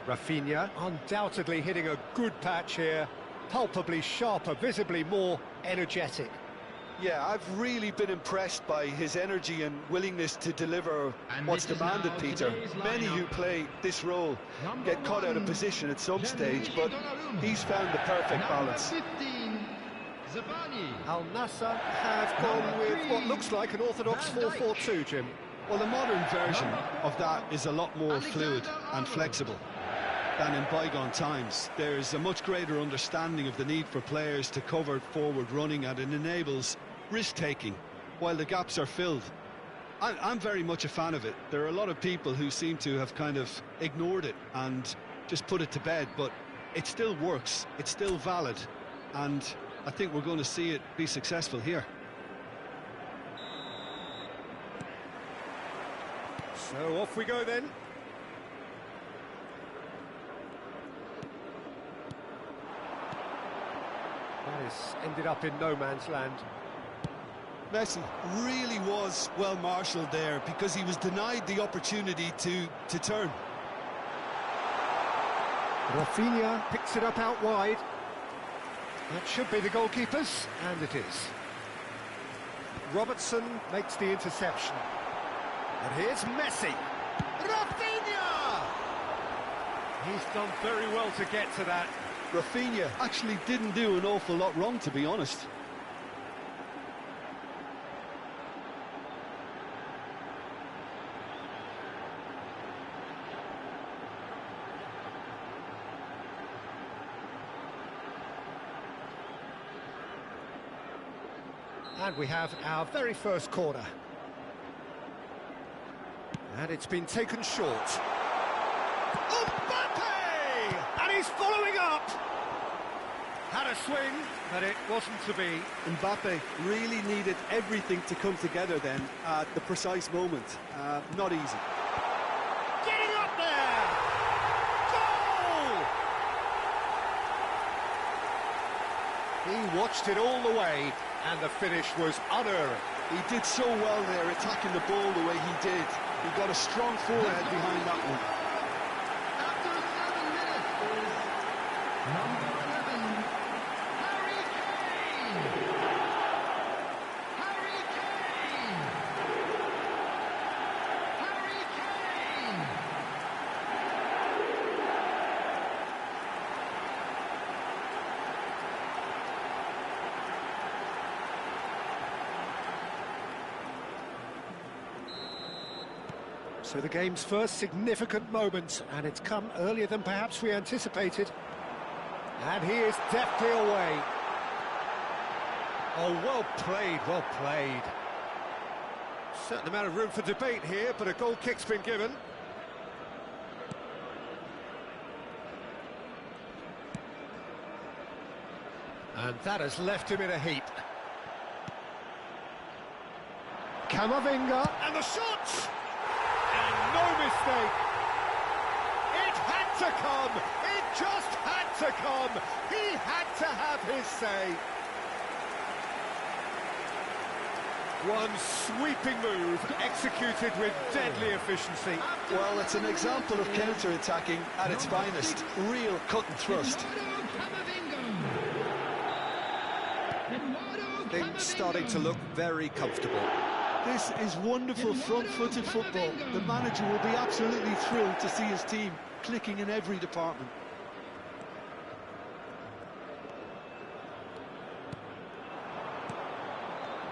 Rafinha undoubtedly hitting a good patch here, palpably sharper, visibly more energetic. Yeah, I've really been impressed by his energy and willingness to deliver what's demanded, Peter. Many who play this role get caught out of position at some stage, but he's found the perfect balance. Al Nassr have gone with what looks like an orthodox 4-4-2, Jim. Well, the modern version of that is a lot more fluid and flexible than in bygone times. There's a much greater understanding of the need for players to cover forward running, and it enables risk-taking while the gaps are filled. I'm very much a fan of it. There are a lot of people who seem to have kind of ignored it and just put it to bed, but it still works, it's still valid, and I think we're going to see it be successful here. So off we go then. That has ended up in no man's land. Messi really was well marshalled there because he was denied the opportunity to turn. Rafinha picks it up out wide. That should be the goalkeeper's, and it is. Robertson makes the interception. And here's Messi. Rafinha! He's done very well to get to that. Rafinha actually didn't do an awful lot wrong, to be honest. And we have our very first corner. And it's been taken short. And he's following up! Had a swing, but it wasn't to be. Mbappe really needed everything to come together then at the precise moment. Not easy. Getting up there! Goal! He watched it all the way, and the finish was unerring. He did so well there, attacking the ball the way he did. He got a strong forehead behind that one. After 7 minutes is number 11, Harry Kane! Harry Kane! Harry Kane! So the game's first significant moment, and it's come earlier than perhaps we anticipated. And he is deftly away. Oh, well played, well played. Certain amount of room for debate here, but a goal kick's been given. And that has left him in a heap. Camavinga, and the shot! And no mistake. It had to come. It just had to come. He had to have his say. One sweeping move, executed with deadly efficiency. Well, it's an example of counter-attacking at its finest. Real cut and thrust. Things starting to look very comfortable. This is wonderful front-footed football. The manager will be absolutely thrilled to see his team clicking in every department.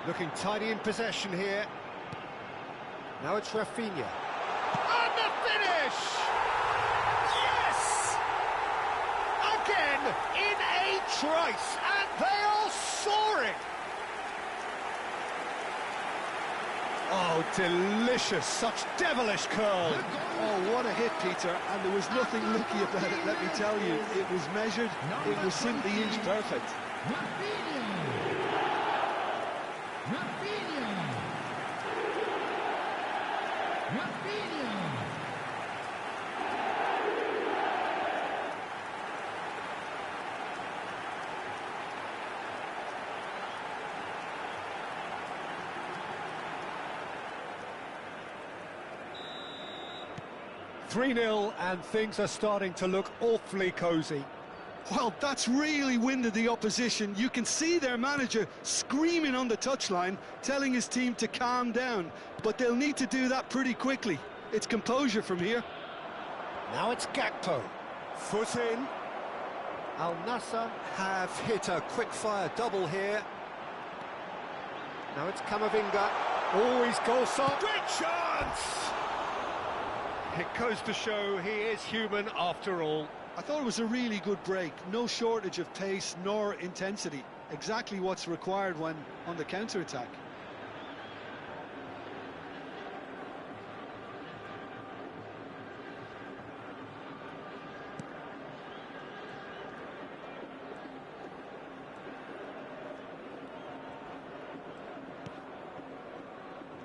Looking tidy in possession here. Now it's Rafinha. And the finish! Yes! Again, in a trice, and they are soaring! Oh, delicious, such devilish curl. Oh, what a hit, Peter, and there was nothing lucky about it, let me tell you. It was measured, it was simply inch perfect. Rafinha! Rafinha! Rafinha! 3-0, and things are starting to look awfully cosy. Well, that's really winded the opposition. You can see their manager screaming on the touchline, telling his team to calm down, but they'll need to do that pretty quickly. It's composure from here. Now it's Gakpo. Foot in. Al Nassr have hit a quick-fire double here. Now it's Camavinga. Always goal shot. Great chance! It goes to show he is human after all. I thought it was a really good break. No shortage of pace nor intensity. Exactly what's required when on the counter-attack.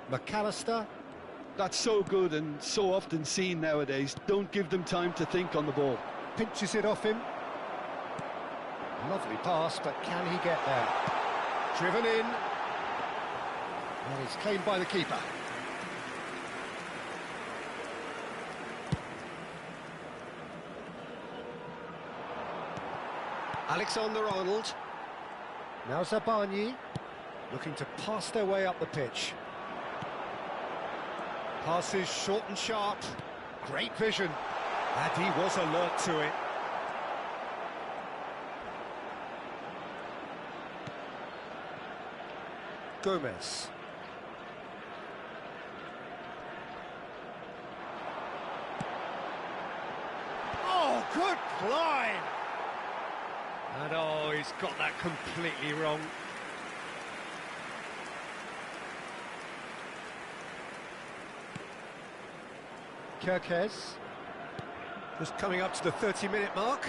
McAllister. That's so good and so often seen nowadays. Don't give them time to think on the ball. Pinches it off him. Lovely pass, but can he get there? Driven in. And it's claimed by the keeper. Alexander-Arnold. Now Zabani, looking to pass their way up the pitch. Passes short and sharp. Great vision. And he was alert to it. Gomez. Oh, good climb! And oh, he's got that completely wrong. Kirkes. Just coming up to the 30-minute mark.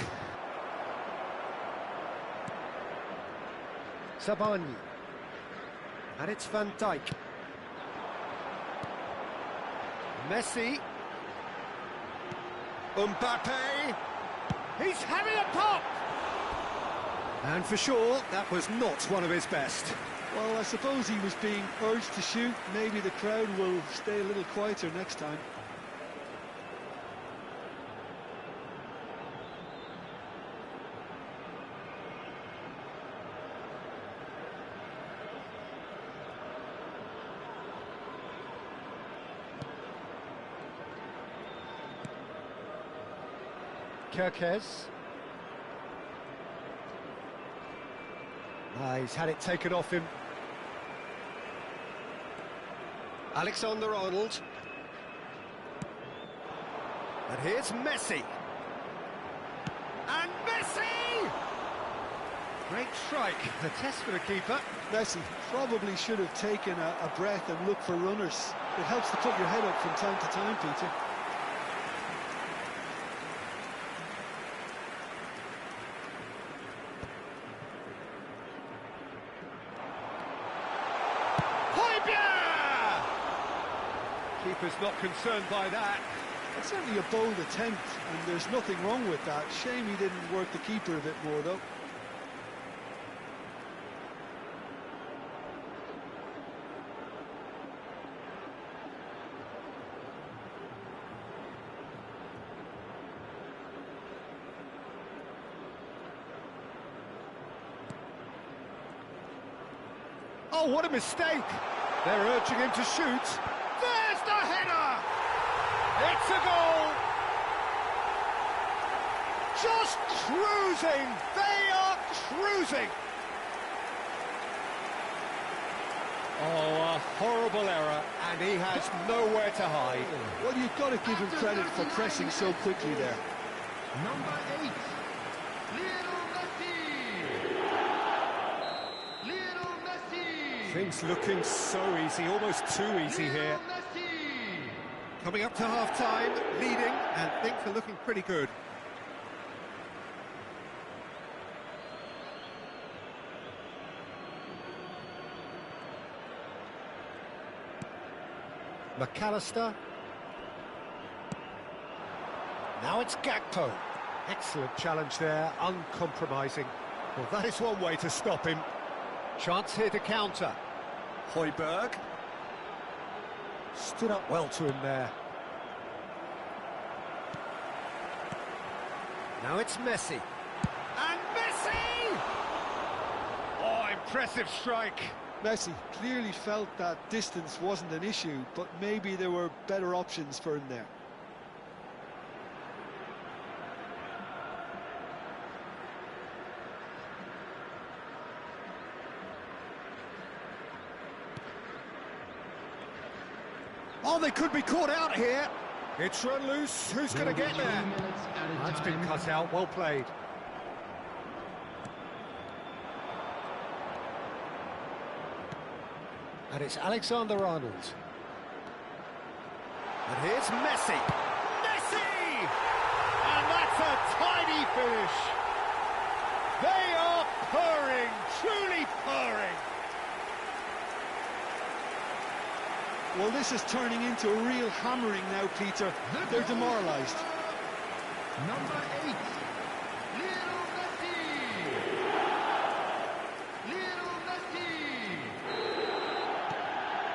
Zabani. And it's Van Dijk. Messi. Mbappe. He's having a pop! And for sure, that was not one of his best. Well, I suppose he was being urged to shoot. Maybe the crowd will stay a little quieter next time. Kirkes. He's had it taken off him. Alexander-Arnold. And here's Messi. And Messi! Great strike. The test for the keeper. Messi probably should have taken a breath and looked for runners. It helps to put your head up from time to time, Peter. Keeper's not concerned by that. It's certainly a bold attempt, and there's nothing wrong with that. Shame he didn't work the keeper a bit more, though. Oh, what a mistake! They're urging him to shoot. There's the header! It's a goal! Just cruising! They are cruising! Oh, a horrible error, and he has nowhere to hide. Well, you've got to give him credit for pressing so quickly there. Number 8, Lionel Messi! Lionel Messi! Things looking so easy, almost too easy here. Coming up to half-time, leading, and things are looking pretty good. McAllister. Now it's Gakpo. Excellent challenge there, uncompromising. Well, that is one way to stop him. Chance here to counter. Højbjerg. Stood up well to him there. Now it's Messi. And Messi! Oh, impressive strike. Messi clearly felt that distance wasn't an issue, but maybe there were better options for him there. Oh, they could be caught out here. It's run loose. Who's going to get there? That's been cut out. Well played. And it's Alexander-Arnold. And here's Messi. Messi! And that's a tidy finish. They are purring, truly purring. Well, this is turning into a real hammering now, Peter. They're demoralised. Number 8, Lionel Messi. Lionel Messi.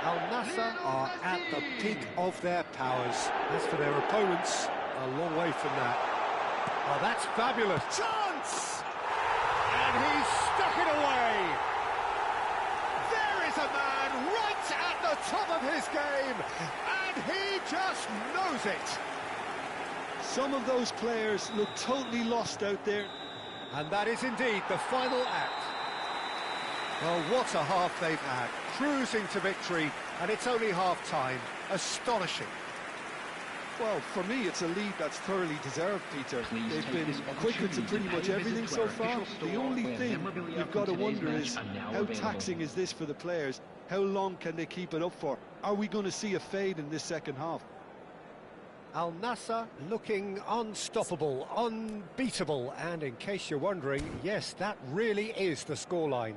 Al Nassr are at the peak of their powers. As for their opponents, a long way from that. Oh, that's fabulous. Chance! And he's stuck it away. There is a man right at the top of his game, and he just knows it. Some of those players look totally lost out there. And that is indeed the final act. Well, what a half they've had. Cruising to victory, and it's only half-time. Astonishing. Well, for me, it's a lead that's thoroughly deserved, Peter. They've been quicker to pretty much everything so far. The only thing you've got to wonder is, how taxing is this for the players? How long can they keep it up for? Are we going to see a fade in this second half? Al Nassr looking unstoppable, unbeatable, and in case you're wondering, yes, that really is the scoreline.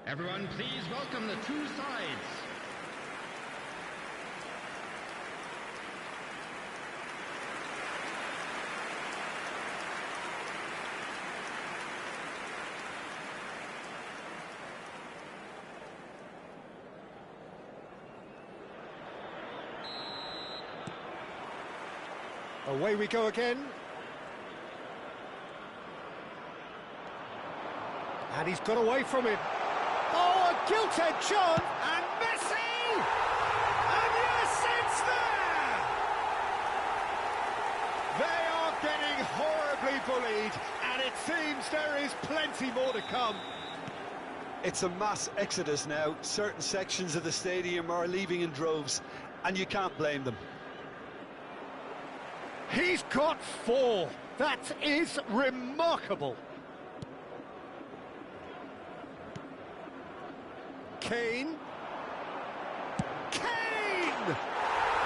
Everyone, please welcome the two sides. Away we go again. And he's got away from him. Oh, a gilt-edged shot, and Messi! And yes, it's there! They are getting horribly bullied, and it seems there is plenty more to come. It's a mass exodus now. Certain sections of the stadium are leaving in droves, and you can't blame them. He's got 4. That is remarkable. Kane. Kane!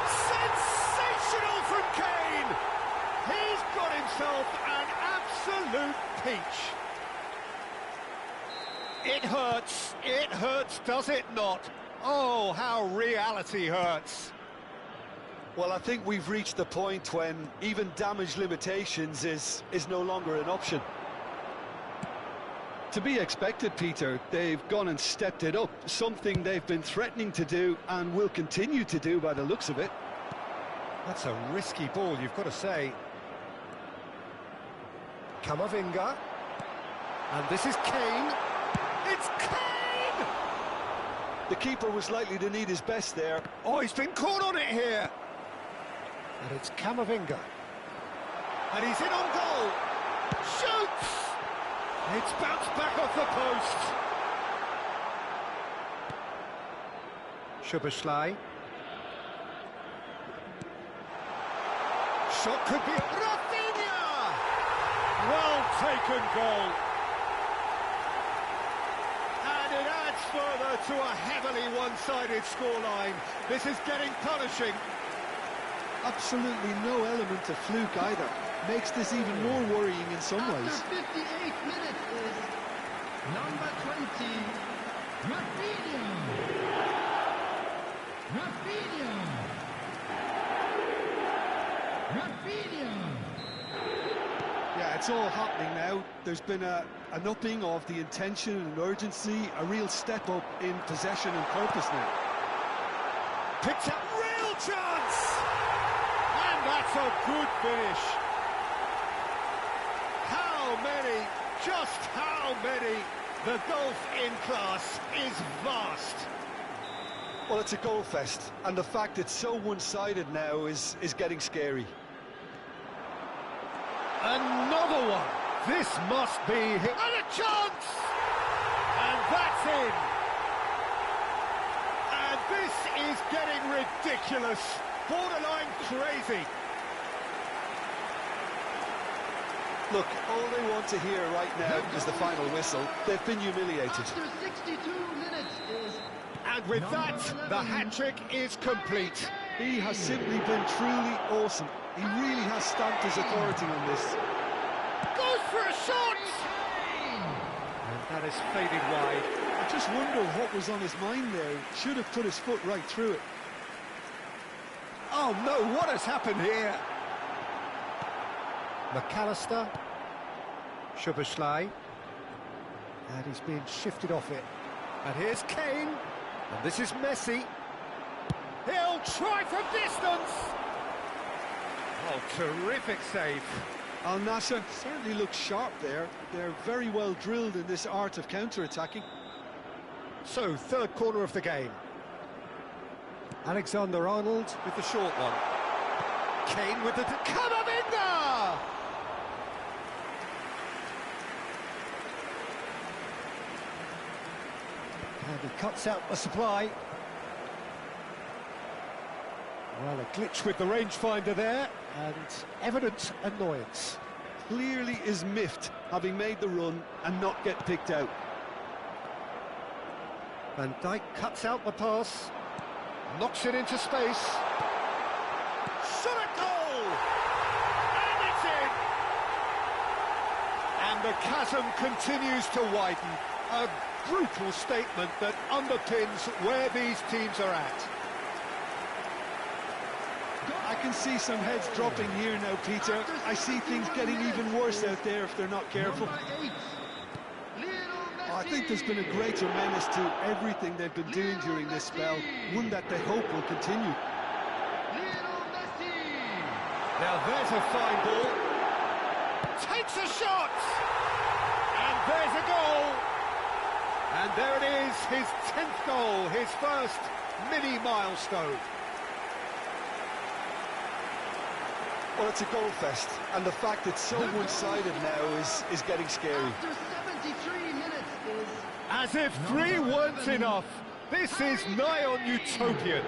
Sensational from Kane! He's got himself an absolute peach. It hurts, does it not? Oh, how reality hurts. Well, I think we've reached the point when even damage limitations is no longer an option. To be expected, Peter. They've gone and stepped it up, something they've been threatening to do and will continue to do by the looks of it. That's a risky ball, you've got to say. Camavinga. And this is Kane. It's Kane! The keeper was likely to need his best there. Oh, he's been caught on it here. And it's Camavinga. And he's in on goal. Shoots! It's bounced back off the post. Szoboszlai. Shot could be... Rafinha! Well taken goal. And it adds further to a heavily one-sided scoreline. This is getting punishing. Absolutely no element of fluke either. Makes this even more worrying in some ways. After 58 minutes is number 20, Rafinha. Rafinha. Rafinha. Yeah, it's all happening now. There's been an upping of the intention and urgency, a real step up in possession and purpose now. Picked up, real chance! And that's a good finish. How many, just how many? The gulf in class is vast. Well, it's a goal fest, and the fact it's so one-sided now is getting scary. Another one. This must be and a chance! And that's in. And this is getting ridiculous. Borderline crazy. Look, all they want to hear right now is the final whistle. They've been humiliated. After 62 minutes is... And with that, the hat-trick is complete. He has simply been truly awesome. He really has stamped his authority on this. Goes for a shot! And that is faded wide. I just wonder what was on his mind there. Should have put his foot right through it. Oh no, what has happened here? McAllister, Szoboszlai, and he's being shifted off it. And here's Kane, and this is Messi. He'll try from distance. Oh, terrific save. Al Nassr certainly looks sharp there. They're very well drilled in this art of counter-attacking. So, third corner of the game. Alexander-Arnold with the short one. Kane with the... Camavinga! And he cuts out the supply. Well, a glitch with the rangefinder there, and evident annoyance. Clearly is miffed, having made the run and not get picked out. Van Dijk cuts out the pass, knocks it into space. Shot a goal! And it's in! And the chasm continues to widen. A brutal statement that underpins where these teams are at. I can see some heads dropping here now, Peter. I see things getting even worse out there if they're not careful. I think there's been a greater menace to everything they've been doing during this spell, one that they hope will continue. Now there's a fine ball. Takes a shot! And there's a goal! And there it is, his 10th goal, his first mini milestone. Well, it's a goal fest, and the fact it's so one-sided now is getting scary. After 73 minutes is... As if three weren't enough, this is nigh on utopian.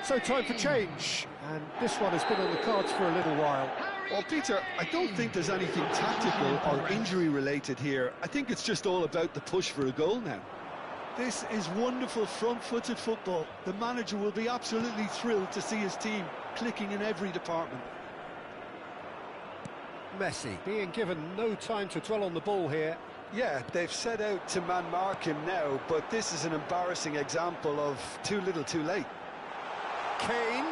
So time for change, and this one has been on the cards for a little while. Well, Peter, I don't think there's anything tactical or injury-related here. I think it's just all about the push for a goal now. This is wonderful front-footed football. The manager will be absolutely thrilled to see his team clicking in every department. Messi being given no time to dwell on the ball here. Yeah, they've set out to man-mark him now, but this is an embarrassing example of too little too late. Kane.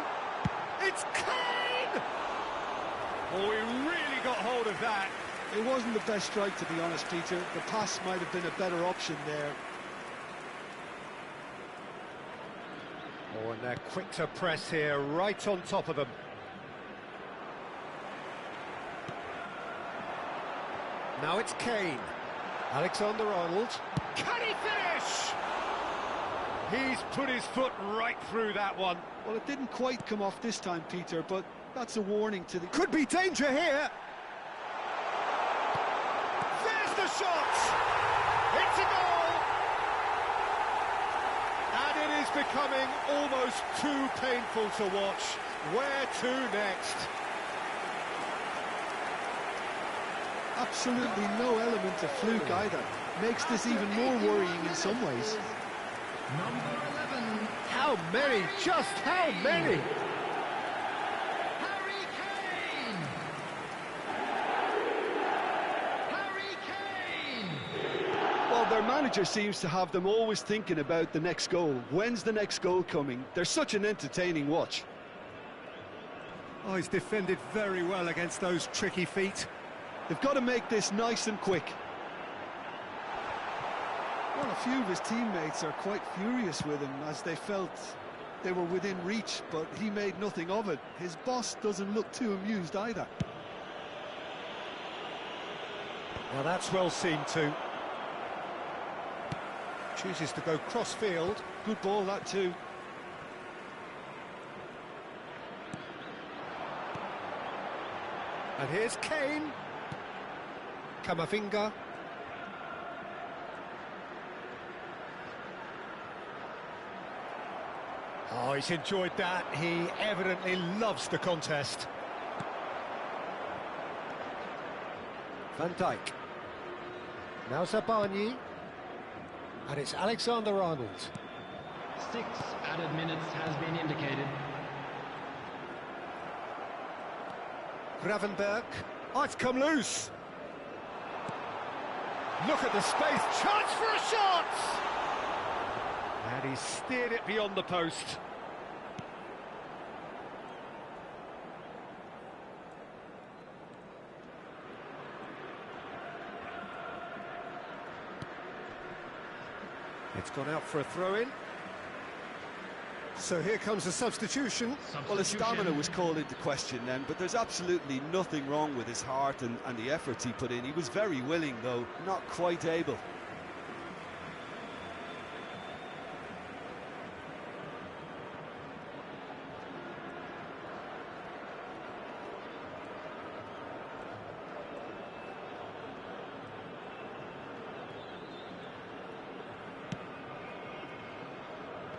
It's Kane! Oh, he really got hold of that. It wasn't the best strike, to be honest, Peter. The pass might have been a better option there. Oh, and they're quick to press here, right on top of them. Now it's Kane. Alexander-Arnold. Can he finish? He's put his foot right through that one. Well, it didn't quite come off this time, Peter, but that's a warning to the... Could be danger here. There's the shot. It's a goal. And it is becoming almost too painful to watch. Where to next? Absolutely no element of fluke either. makes this even more worrying in some ways. Number 11. How many? Just how many? Harry Kane! Harry Kane! Well, their manager seems to have them always thinking about the next goal. When's the next goal coming? They're such an entertaining watch. Oh, he's defended very well against those tricky feet. They've got to make this nice and quick. Well, a few of his teammates are quite furious with him as they felt they were within reach, but he made nothing of it. His boss doesn't look too amused either. Now that's well seen too. Chooses to go cross-field. Good ball, that too. And here's Kane. Camavinga. Oh, he's enjoyed that. He evidently loves the contest. Van Dijk. Now Zabani. And it's Alexander-Arnold. 6 added minutes has been indicated. Gravenberg. Oh, it's come loose. Look at the space. Chance for a shot! And he steered it beyond the post. It's gone out for a throw-in. So here comes a substitution. Well, his stamina was called into question then, but there's absolutely nothing wrong with his heart and the efforts he put in. He was very willing, though, not quite able.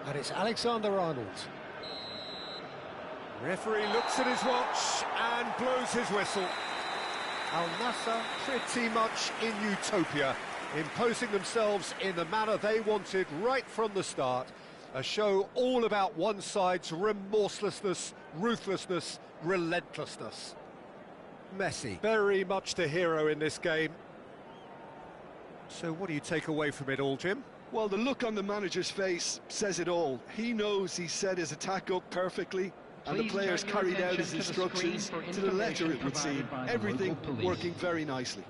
And it's Alexander-Arnold. Referee looks at his watch and blows his whistle. Al Nassr pretty much in utopia, imposing themselves in the manner they wanted right from the start. A show all about one side's remorselessness, ruthlessness, relentlessness. Messi, very much the hero in this game. So what do you take away from it all, Jim? Well, the look on the manager's face says it all. He knows he set his attack up perfectly, and the players carried out his instructions to the letter, it would seem. Everything working very nicely.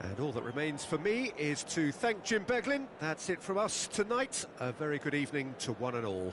And all that remains for me is to thank Jim Beglin. That's it from us tonight. A very good evening to one and all.